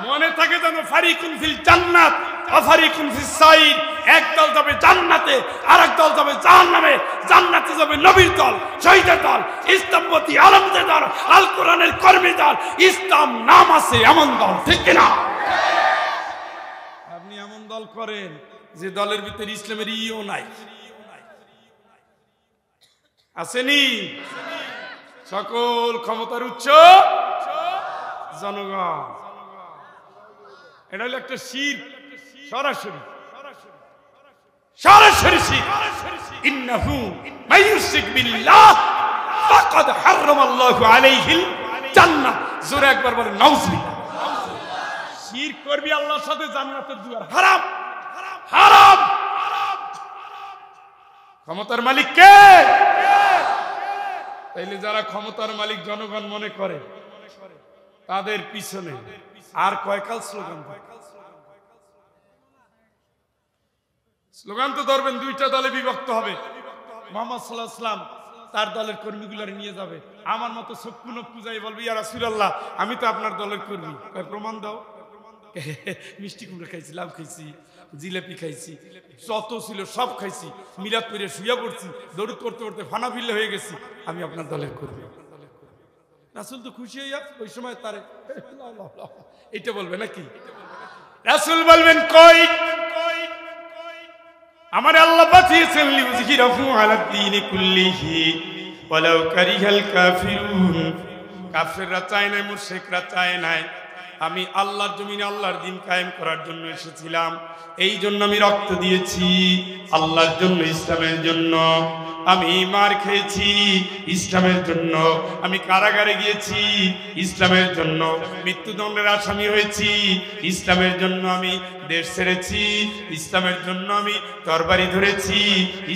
মনে থাকে যেন, ফারিকুন ফিল জান্নাত ওয়া ফারিকুন ফিস সাইর। এক দল যাবে জান্নাতে, আর এক দল যাবে জাহান্নামে। জান্নাতে যাবে নবীর দল, শহীদের দল, ইসলামপন্থী আলেমদের দল, আল কোরআনের কর্মী দল, ইসলাম নাম আছে এমন দল, ঠিক কিনা? আপনি এমন দল করেন যে দলের ভিতরে ইসলামের ইও নাই, আসেনি? সকল ক্ষমতার উৎস জনগণ। এটা হলো একটা শিরক, সরাসরি সরাসরি শিরক। ইন্নাহু মাইয়ুশরিক বিল্লাহ ফাকাদ হারামাল্লাহু আলাইহিল জান্নাহ। জোরে একবার বলেন নাউজুবিল্লাহ। শিরক করবি আল্লাহর সাথে, জান্নাতের দুয়ার হারাম, হারাম। ক্ষমতার মালিক কে? তাইলে যারা ক্ষমতার মালিক জনগণ মনে করে, তাদের পিছনে আর কয়কাল স্লোগান স্লোগান তো ধরবেন, দুইটা দলে বিভক্ত হবে। মুহাম্মদ সাল্লাল্লাহু আলাইহি ওয়াসাল্লাম তার দলের কর্মীগুলো নিয়ে যাবে, আমার মতো চক্ষু নক্ষু যাই বলবে, ইয়া রাসূলুল্লাহ আমি তো আপনার দলের কর্মী, প্রমাণ দাও। মিষ্টি কুমড়া খাইছি, লাউ খাইছি, জিলাপি খাইছি, যত ছিল সব খাইছি, মিলাদ করে শুয়ে পড়ছি, দৌড় করতে করতে ফানা ফিল্লে হয়ে গেছি, আমি আপনার দলের কর্মী। রাসূল তো খুশি হইয়া ওই সময় তারে এটা বলবে নাকি? রাসূল বলবেন কই আমার আল্লাহ পাঠিয়েছেন লিউযহিরাহু আলাদ দীনি কুল্লিহি ওয়ালাউ কারিহাল কাফিরুন। কাফেররা চায় না, মুশরিকরা চায় না, আমি আল্লাহর জমিনে আল্লাহর দ্বীন কায়েম করার জন্য এসেছিলাম। এই জন্য আমি রক্ত দিয়েছি আল্লাহর জন্য, ইসলামের জন্য। আমি মার খেয়েছি ইসলামের জন্য, আমি কারাগারে গিয়েছি ইসলামের জন্য, মৃত্যুদণ্ডের আসামি হয়েছি ইসলামের জন্য, আমি দেশ ছেড়েছি ইসলামের জন্য, আমি তরবারি ধরেছি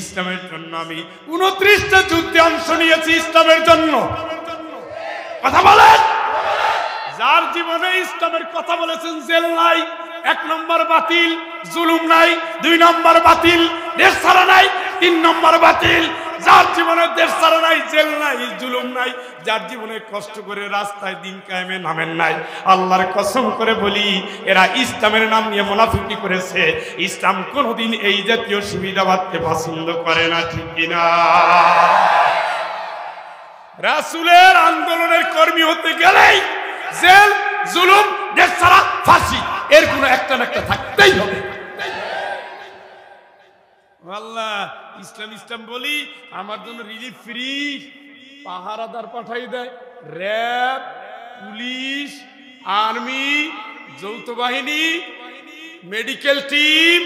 ইসলামের জন্য, আমি 29টা যুদ্ধে অংশ নিয়েছি ইসলামের জন্য। কথা বলেন, যার জীবনে ইসলামের কথা বলেছেন জেল নাই, 1 নম্বর বাতিল, জুলুম নাই, 2 নম্বর বাতিল, দেশ ছাড়া নাই, 3 নম্বর বাতিল। যার জীবনে দেশ ছাড়া নাই, জেল নাই, জুলুম নাই, যার জীবনে কষ্ট করে রাস্তায় দিন কায়েমে নামেন নাই, আল্লাহর কসম করে বলি এরা ইসলামের নাম নিয়ে মুনাফিকি করেছে। ইসলাম কোনোদিন এই জাতীয় সুবিধাবাদকে পছন্দ করে না, ঠিক কিনা? রাসূলের আন্দোলনের কর্মী হতে গেলেই জেল, জুলুম, দেশ ছাড়া, ফাঁসি, এর কোন একটা না একটা থাকতেই হবে। আল্লাহ ইসলাম ইসলাম বলি, আমার জন্য রিলিফ ফ্রি, পাহারাদার পাঠাই দেয়, র্যাব, পুলিশ, আর্মি, যৌথ বাহিনী, মেডিকেল টিম,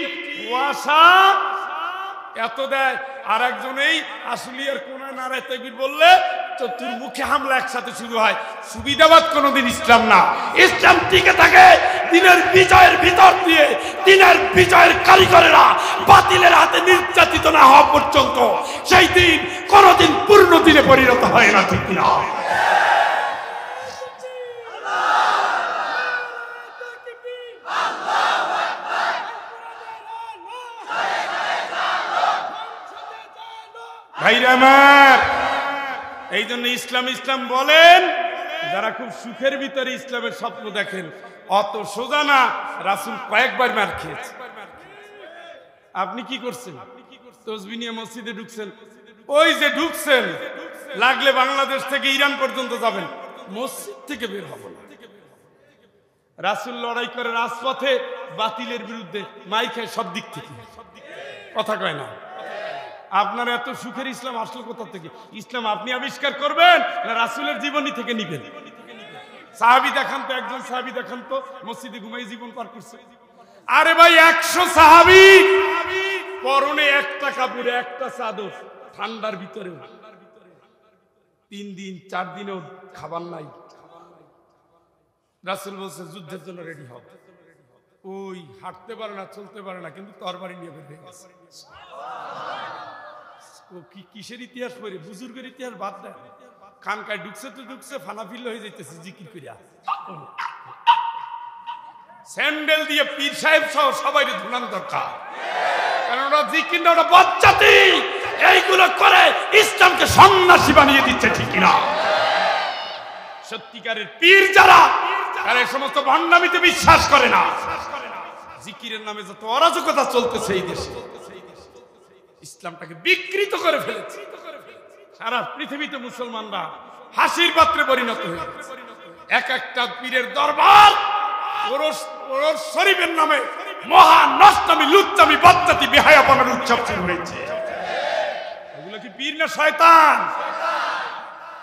ওয়াসা, এত দেয়। আর একজনেই আশুলিয়ার কোনায় নারায় তাকবীর বললে চতুর্মুখী হামলা একসাথে শুরু হয়। সুবিধাবাদ কোনোদিন ইসলাম না। ইসলাম টিকে থাকে দিনের বিজয়ের ভিতর দিয়ে, দিনের বিজয়ের কারিগরেরা বাতিলের হাতে নির্যাতিত না হওয়া পর্যন্ত। সেই দিন কোনোদিন পূর্ণ দিনে পরিণত হয় না, ঠিক না? ভাইরা আমার, এই জন্য ইসলাম ইসলাম বলেন যারা খুব সুখের ভিতরে ইসলামের স্বপ্ন দেখেন, অত সোজা না। রাসূল কয়েকবার মার খেয়েছে। আপনি কি করছেন? তসবিহ নিয়ে মসজিদে ঢুকছেন, ওই যে ঢুকছেন, লাগলে বাংলাদেশ থেকে ইরান পর্যন্ত যাবেন, মসজিদ থেকে বের হবো না। রাসূল লড়াই করে রাজপথে বাতিলের বিরুদ্ধে, মাই খায় সব দিক থেকে, কথা কয় না। আপনার এত সুখের ইসলাম আসলো কোথা থেকে? ইসলাম আপনি আবিষ্কার করবেন না রাসূলের জীবনী থেকে নিবেন? সাহাবী দেখান তো, একজন সাহাবী দেখান তো মসজিদে ঘুমাই জীবন পার করছে। আরে ভাই 100 সাহাবী পরনে একটা কাপড়, একটা চাদর, ঠান্ডার ভিতরেও 3 দিন 4 দিনেও খাবার নাই। রাসূল বলছে যুদ্ধের জন্য রেডি হও। ওই হাঁটতে পারে না, চলতে পারে না, কিন্তু তরবারি নিয়ে বের হয়ে গেছে। ও কিসের ইতিহাস পড়ে? বুজুর্গের ইতিহাস বাদ দেয়। খানকায় ঢুকছে তো ঢুকছে, ফানাফিল্ল হয়ে যাইতেছে জিকির করিয়া, স্যান্ডেল দিয়ে পীর সাহেব সহ সবাই ধুনান দরকার। কারণ ওরা জিকির না, ওরা বজ্জাতি। এইগুলো করে ইসলামকে সন্ন্যাসী বানিয়ে দিচ্ছে, ঠিক কিনা? সত্যিকারের পীর যারা, তারা এই সমস্ত ভণ্ডামিতে বিশ্বাস করে না। জিকিরের নামে যত অরাজকতা চলতেছে এই দেশে, ইসলামটাকে বিকৃত করে ফেলেছে। সারা পৃথিবীতে মুসলমানরা হাসির পাত্রে পরিণত হয়েছে। এক একটা পীরের দরবার ওরস শরীফের নামে মহা নষ্টামি, লুচ্চামি, বজ্জাতি, বেহায়াপনার উৎসব শুরু হয়েছে। এগুলো কি পীর না শয়তান?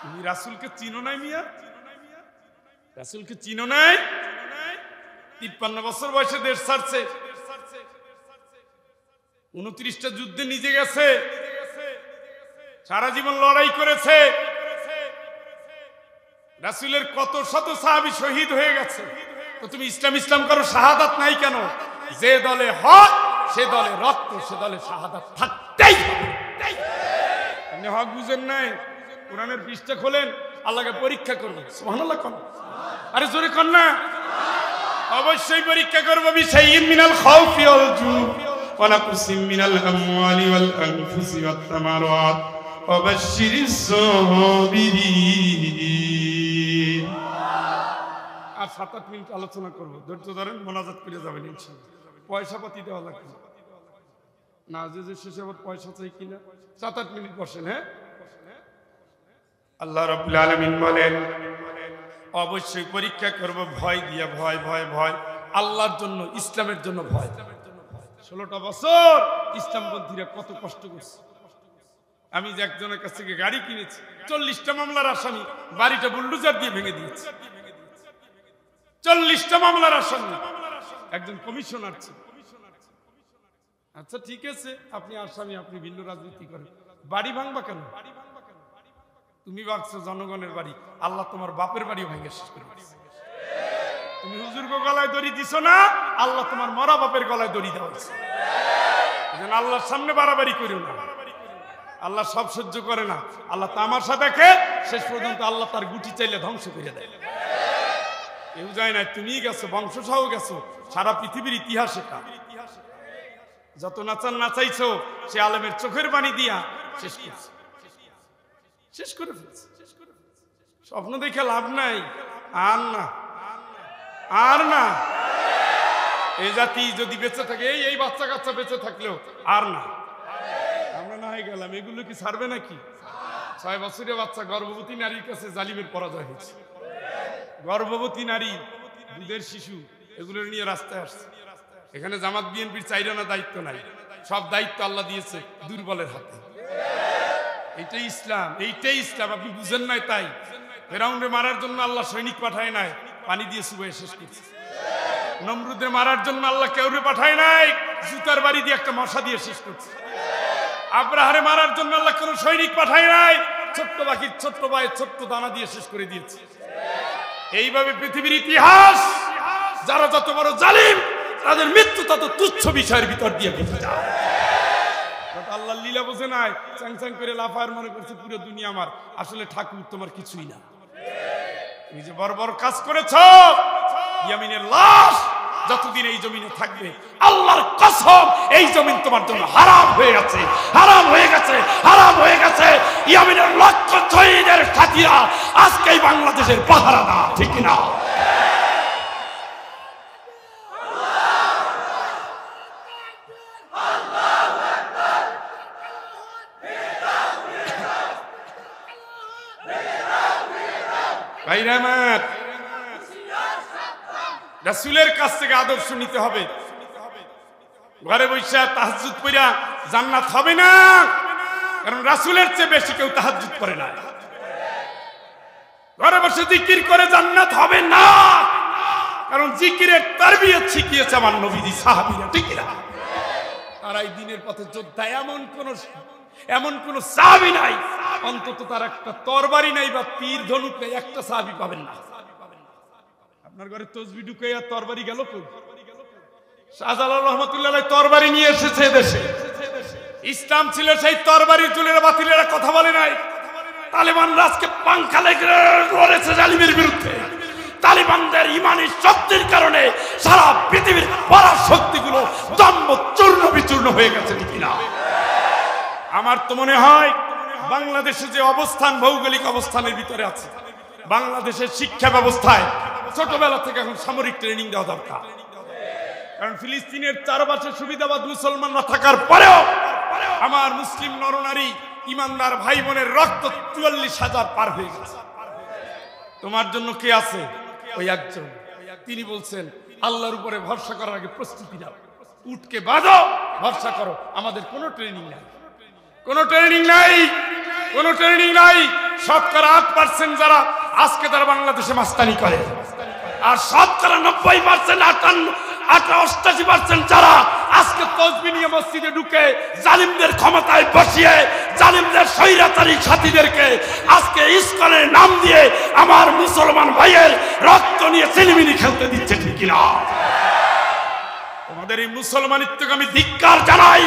তুমি রাসূলকে চিনো নাই মিয়া? রাসূলকে চিনো নাই? 53 বছর বয়সে দেশ ছাড়ছে, 29টা যুদ্ধে নিজে গেছে, সারা জীবন লড়াই করেছে। রাসূলের কত শত সাহাবী শহীদ হয়ে গেছে। তো তুমি ইসলাম ইসলাম করো, শাহাদাত নাই কেন? যে দলে হক, সে দলে রক্ত, সে দলে শাহাদাত থাকতেই হবে। আপনি হক বুঝেন নাই? কোরআনের পৃষ্ঠা খোলেন, আল্লাহকে পরীক্ষা করবেন। সুবহানাল্লাহ। আরে জোরে কর না। অবশ্যই পরীক্ষা করব বিশাইইন মিনাল খাউফি ওয়াল জু ওয়া নাকসিম মিনাল আমওয়ালি ওয়াল আনফুসি ওয়াত তামারাত ওয়া বাশশিরিস সাবিরিন। আর 7-8 মিনিট আলোচনা করব, ধৈর্য ধরেন, মোনাজাত করে যাবেন ইনশাআল্লাহ। পয়সা পাতি দেওয়া লাগবে না, যে শেষে আবার পয়সা চাই কিনা। 7-8 মিনিট বসেন। হ্যাঁ, আল্লাহ রাব্বুল আলামিন বলেন অবশ্যই পরীক্ষা করব ভয় দিয়া। ভয় ভয় ভয় আল্লাহর জন্য, ইসলামের জন্য ভয়। 16টা বছর ইসলামপন্থীরা কত কষ্ট করছে। আমি যে একজনের কাছ থেকে গাড়ি কিনেছি, 40টা মামলার আসামি, বাড়িটা বুলডোজার দিয়ে ভেঙে দিয়েছে। 40টা মামলার আসামি, একজন কমিশনার ছিল। আচ্ছা ঠিক আছে, আপনি আসামি, আপনি ভিন্ন রাজনীতি করেন, বাড়ি ভাঙবা কেন? তুমি ভাবছো জনগণের বাড়ি, আল্লাহ তোমার বাপের বাড়িও ভেঙে শেষ করে দিয়েছে। তুমি হুজুরকে গলায় দড়ি দিছো না, আল্লাহ তোমার মরা বাপের গলায় দড়ি দেওয়াছে। আল্লাহর সামনে বাড়াবাড়ি করো না, আল্লাহ সব সহ্য করে না। আল্লাহ তামাশা দেখে, শেষ পর্যন্ত আল্লাহ তার গুটি চাইলে ধ্বংস করে দেয়। কেউ যায় না, তুমি গেছো, বংশ সহ গেছো, সারা পৃথিবীর ইতিহাস এটা। যত নাচান নাচাইছো, সে আলেমের চোখের পানি দিয়া শেষ করছে, শেষ করে ফেলছে। স্বপ্ন দেখে লাভ নাই, আর না, আর না। এই জাতি যদি বেঁচে থাকে, এই বাচ্চা কাচ্চা বেঁচে থাকলেও আর না। আমরা না হয়ে গেলাম, এগুলো কি ছাড়বে নাকি? 6 বছরের বাচ্চা গর্ভবতী নারীর কাছে জালিমের পরাজয় হয়েছে। গর্ভবতী নারী, দুধের শিশু, এগুলো নিয়ে রাস্তায় আসছে। এখানে জামাত বিএনপির চাইরানা দায়িত্ব নাই, সব দায়িত্ব আল্লাহ দিয়েছে দুর্বলের হাতে। এইটাই ইসলাম, এইটাই ইসলাম। আপনি বুঝেন নাই, তাই ফেরাউনরে মারার জন্য আল্লাহ সৈনিক পাঠায় নাই, পানি দিয়ে চুবাইয়ে শেষ করছে। নমরুদের মারার জন্য আল্লাহ কেউরে পাঠায় নাই, জুতার বাড়ি দিয়ে একটা মশা দিয়ে শেষ করছে। আব্রাহারে মারার জন্য আল্লাহ কোন সৈনিক পাঠায় নাই, ছোট্ট পাখির ছোট্ট পায়ে ছোট্ট দানা দিয়ে শেষ করে দিয়েছে। এইভাবে পৃথিবীর ইতিহাস, যারা যত বড় জালিম, তাদের মৃত্যু তত তুচ্ছ বিষয়ের ভিতর দিয়ে বেঁচে যায়। আল্লাহ লীলা বোঝে নাই, চাং চাং করে লাফার মনে করছে পুরো দুনিয়া আমার। আসলে ঠাকুর তোমার কিছুই না, তুমি যে বড় বড় কাজ করেছ, ইয়ামিনের লাশ যতদিন এই জমিনে থাকবে, আল্লাহর কসম এই জমিন তোমার জন্য হারাম হয়ে গেছে, হারাম হয়ে গেছে, হারাম হয়ে গেছে। ইয়ামিনের লক্ষ শহীদের সাথীরা আজকেই বাংলাদেশের পাহারাদার, ঠিক না? রাসূলের কাছ থেকে আদর্শ নিতে হবে। ঘরে বসে তাহাজ্জুদ পড়া জান্নাত হবে না, কারণ রাসূলের চেয়ে বেশি কেউ তাহাজ্জুদ করে না। ঘরে বসে জিকির করে জান্নাত হবে না, কারণ জিকিরের তারবিয়ত শিখিয়েছে আমার নবীজি, সাহাবীরা, ঠিক না? আর এই দিনের পথে যোদ্ধা এমন কোন সাহাবী নাই, অন্তত তার একটা তরবারি নাই বা তীর ধনুক নাই, একটা সাহাবী পাবেন না। আপনার ঘরে তসবিহ ঢুকে আর তরবারি গেল কই? শাহজালাল রহমাতুল্লাহ আলাইহি তরবারি নিয়ে এসেছে দেশে। ইসলাম ছিল সেই তরবারির চুলের বাতিলেরা কথা বলে নাই। তালিবানরা আজকে পাংখা লেগে লড়েছে জালিমের বিরুদ্ধে। তালিবানদের ইমানি শক্তির কারণে সারা পৃথিবীর পরাশক্তিগুলো দম্ভ চূর্ণ বিচূর্ণ হয়ে গেছে, ঠিক না? আমার তো মনে হয় বাংলাদেশে যে অবস্থান, ভৌগোলিক অবস্থানের ভিতরে আছে, বাংলাদেশের শিক্ষা ব্যবস্থায় ছোটবেলা থেকে এখন সামরিক ট্রেনিং দেওয়া দরকার। কারণ ফিলিস্তিনের চারপাশে সুবিধাবাদ মুসলমানরা থাকার পরেও আমার মুসলিম নরনারী ইমানদার ভাই বোনের রক্ত ৪৪,০০০ পার হয়ে গেছে। তোমার জন্য কে আছে? ওই একজন। তিনি বলছেন আল্লাহর উপরে ভরসা করার আগে প্রস্তুতি নাও, উঠকে বাঁধো, ভরসা করো। আমাদের কোনো ট্রেনিং নাই, কোনো ট্রেনিং নাই, কোনো ট্রেনিং নাই। ৮% যারা আজকে তারা বাংলাদেশে মাস্তানি করে, আর ৯০%, ৮৮% যারা আজকে তসবিহ নিয়ে মসজিদে ঢুকে জালিমদের ক্ষমতায় বসিয়ে জালিমদের স্বৈরাচারী সাথীদেরকে আজকে ইসকনের নাম দিয়ে আমার মুসলমান ভাইয়ের রক্ত নিয়ে ছিনিমিনি খেলতে দিচ্ছে, ঠিক কিনা? তোমাদের এই মুসলমানিত্বকে আমি ধিক্কার জানাই।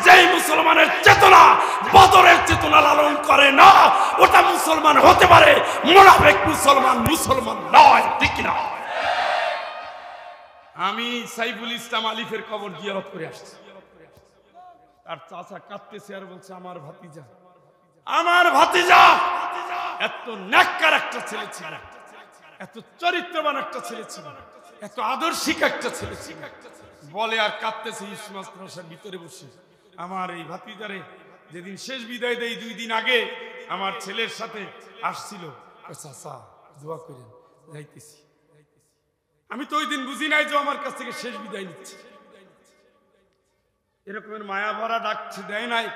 যেই মুসলমানের চেতনা বদরের চেয়ে চেতনা লালন করে না, ওটা মুসলমান হতে পারে, মুনাফিক মুসলমান মুসলমান নয়। ঠিক না? আমি সাইফুল ইসলাম আলিফের কবর জিয়ারত করে আসছি। আর চাচা কাঁদতেছে আর বলছে আমার ভাতিজা, আমার ভাতিজা এত নেককার একটা ছেলে ছিল, এত চরিত্রবান একটা ছেলে ছিল, এত আদর্শিক একটা ছেলে ছিল, বলে আর কাঁদতেছে ইসমাস মাদ্রাসার ভিতরে বসে। আমার এই ভাতিজারে যেদিন শেষ বিদায় দেই 2 দিন আগে আমার ছেলের সাথে আসছিল, চাচা দোয়া করেন যাইতেছি। আমি তো ওই দিন বুঝি নাই যে আমার কাছ থেকে শেষ বিদায় নিচ্ছে। এরকমের মায়া ভরা ডাকছে দেয় নাই।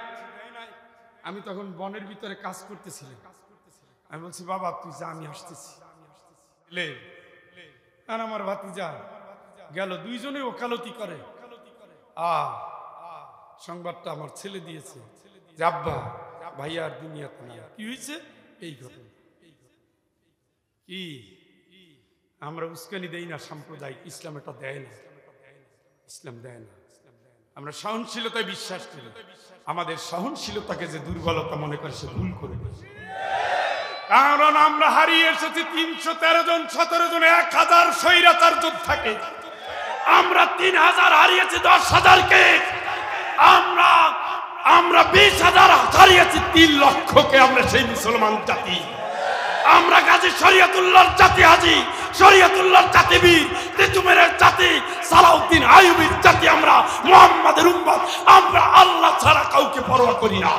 আমি তখন বনের ভিতরে কাজ করতেছিলাম। আমি বলছি বাবা তুই যা, আমি আসতেছি। আর আমার ভাতিজা গেল, দুইজনে ওকালতি করে। সংবাদটা আমার ছেলে দিয়েছে যে আব্বা ভাইয়ার দুনিয়াতে না। কি হয়েছে? এই ঘটনা। কি আমরা উস্কানি দেই না সাম্প্রদায়িক, ইসলাম এটা দেয় না, ইসলাম দেয় না। আমরা সহনশীলতায় বিশ্বাস করি। আমাদের সহনশীলতাকে যে দুর্বলতা মনে করে সে ভুল করে। কারণ আমরা হারিয়ে এসেছি 313 জন, 17 জন 1000 স্বৈরাচার যোদ্ধাকে। আমরা 3000 হারিয়েছি 10,000-কে। আমরা 20,000 হারিয়েছি 3 লক্ষকে। আমরা সেই মুসলমান জাতি। আমরা গাজী শরীয়তুল্লাহর জাতি, হাজী শরীয়তুল্লাহর জাতি, বীর তিতুমিরের জাতি, সালাউদ্দিন আইয়ুবীর জাতি। আমরা মুহাম্মাদের উম্মত। আমরা আল্লাহ ছাড়া কাউকে পরোয়া করি না।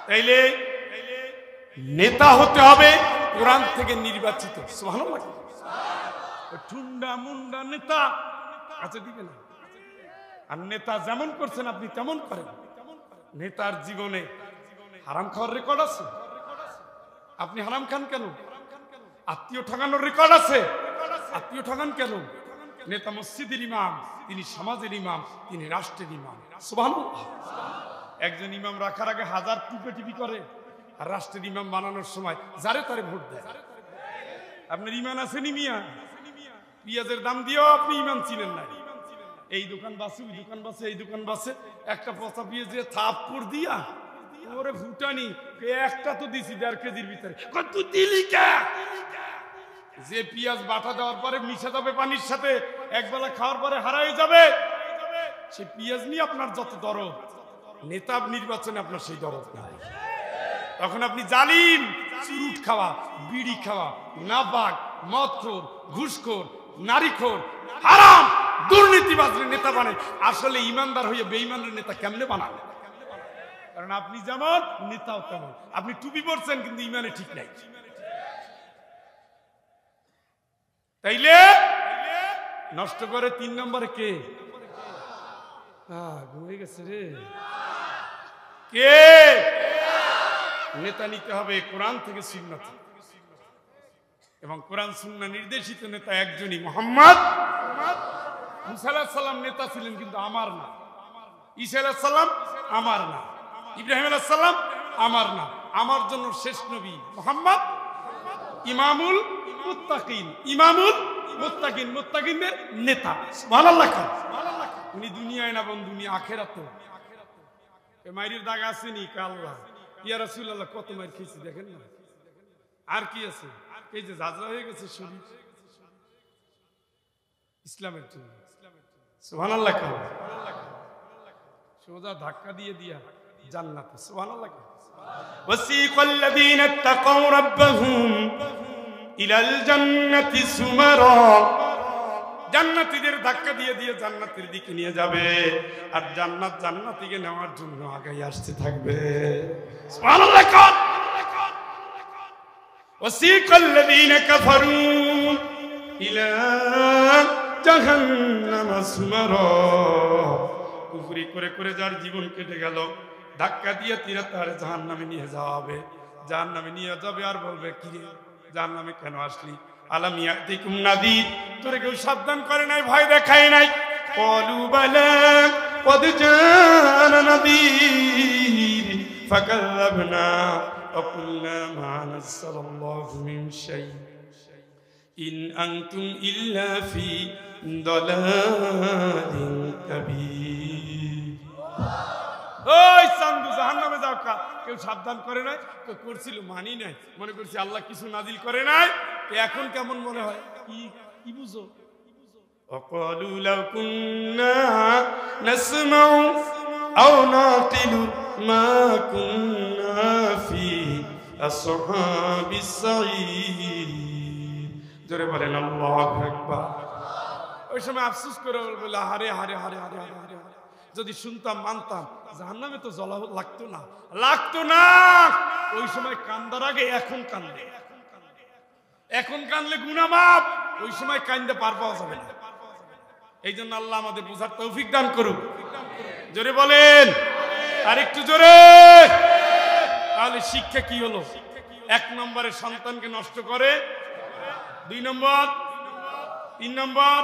তাইলে নেতা হতে হবে কোরআন থেকে নির্বাচিত। সুবহানাল্লাহ। ঠুন্ডা মুন্ডা নেতা কাছে দিবে না। আর নেতা যেমন করছেন আপনি তেমন করেন। নেতার জীবনে হারাম খাওয়ার রেকর্ড আছে। আপনি হারাম খান কেন? আত্মীয় ঠকানোর রেকর্ড আছে। আত্মীয় ঠকান কেন? নেতা মসজিদের ইমাম, তিনি সমাজের ইমাম, তিনি রাষ্ট্রের ইমাম। সুবহানাল্লাহ। একজন ইমাম রাখার আগে 1000 টিপি করে, আর রাষ্ট্রের ইমাম বানানোর সময় যারে তারে ভোট দেয়। আপনার ইমান আছে নি মিয়া? পেঁয়াজের দাম দিয়েও আপনি ইমান ছিলেন না। এই দোকান বাসে, ওই দোকান বাসে, এই দোকান বাসে, একটা পচা পেঁয়াজ দিয়ে থাপ্পড় দিয়া ওরে ভুটানি একটা তো দিছি 1.5 কেজির ভিতরে। তুই দিলি কে? যে পেঁয়াজ বাটা দেওয়ার পরে মিশে যাবে পানির সাথে, একবেলা খাওয়ার পরে হারাই যাবে, সে পেঁয়াজ নিয়ে আপনার যত দরদ, নেতা নির্বাচনে আপনার সেই দরদ নাই। তখন আপনি জালিম, চুরুট খাওয়া, বিড়ি খাওয়া, নাপাক, মদখোর, ঘুষখোর, নারীখোর, হারাম, দুর্নীতিবাজের নেতা বানায়। আসলে ইমানদার হয়ে বেঈমানের নেতা কেমনে বানান? কারণ আপনি যেমন নেতাও তেমন। আপনি টুপি পরছেন কিন্তু ইমানে ঠিক নাই। তাইলে নষ্ট করে 3 নম্বরে কে? ঘুমিয়ে গেছে রে। কে? নেতা নিতে হবে কোরআন থেকে সুন্নাত, এবং কোরআন সুন্নাহ নির্দেশিত নেতা একজনই, মুহাম্মদ। মুসা আলাইহিস সালাম নেতা ছিলেন কিন্তু আমার না। ঈসা আলাইহিস সালাম আমার না। ইব্রাহিম আলাইহিস সালাম আমার না। আমার জন্য শেষ নবী মুহাম্মদ, ইমামুল মুত্তাকিন। ইমামুল মুত্তাকিন, মুত্তাকিনদের নেতা। সুবহানাল্লাহ। উনি দুনিয়ায় না বন্ধু, উনি আখিরাতে। এ মাইরের দাগ আসেনি আল্লাহ। ইয়া রাসূলুল্লাহ কত মার খেয়েছি দেখেন না। আর কি আছে? এই যে ঝাঁঝরা হয়ে গেছে শরীর ইসলামের জন্য। সুবহানাল্লাহ। সোজা ধাক্কা দিয়ে দিয়া জান্নাতে। সুবহানাল্লাহ। ওয়াসিকাল লাযীনা ইত্তাকাউ রাব্বাহুম ইলাল জান্নাতি সুমারা। জান্নাতীদের ধাক্কা দিয়ে দিয়ে জান্নাতের দিকে নিয়ে যাবে, আর জান্নাত জান্নাতীকে নেওয়ার জন্য আগে আসতে থাকবে। সুবহানাল্লাহ। ওয়াসিকাল লাযীনা কাফারু ইলা জাহান্নাম সুমারা। কুফরি করে করে যার জীবন কেটে গেল, ধাক্কা দিয়ে তিরা তার জাহান্নামে নিয়ে যাওয়া হবে। জাহান্নামে নিয়ে যাবে আর বলবে কি রে জাহান্নামে কেন আসলি? আলাম ইয়াতিকুম নাযীর, তোরে কেউ সাবধান করে নাই, ভয় দেখায় নাই? ক্বালু বালা ক্বাদ জাআনা নাযীর ফাকাল্লাবনা ওয়া কুলনা মা নাযালাল্লাহু মিন শাই ইন আনতুম ইল্লা ফি দালালিন কাবীর। ওই চান্দু জাহান্নামে যাও কা, কেউ সাবধান করে নাই, কেউ করছিল মানি নাই, মনে করছি আল্লাহ কিছু নাজিল করে নাই, এখন কেমন মনে হয়, কি কি বুঝো? وقالوا لو كنا نسمع أو نعقل ما كنا في أصحاب السعير। জোরে বলেন আল্লাহু আকবার। ওই সময় আফসোস করে বলে হারে হারে হারে হারে হারে হারে, যদি শুনতাম মানতাম জাহান্নামে তো জ্বলা লাগতো না, লাগতো না। ওই সময় কান্দার আগে এখন কান্দে, এখন কানলে গুনাহ মাফ, ওই সময় কান্দে পার পাওয়া যাবে না। এই জন্য আল্লাহ আমাদের বোঝার তৌফিক দান করুক। জোরে বলেন আর একটু জোরে। তাহলে শিক্ষা কি হলো? 1 নম্বরে সন্তানকে নষ্ট করে, 2 নম্বর, 3 নম্বর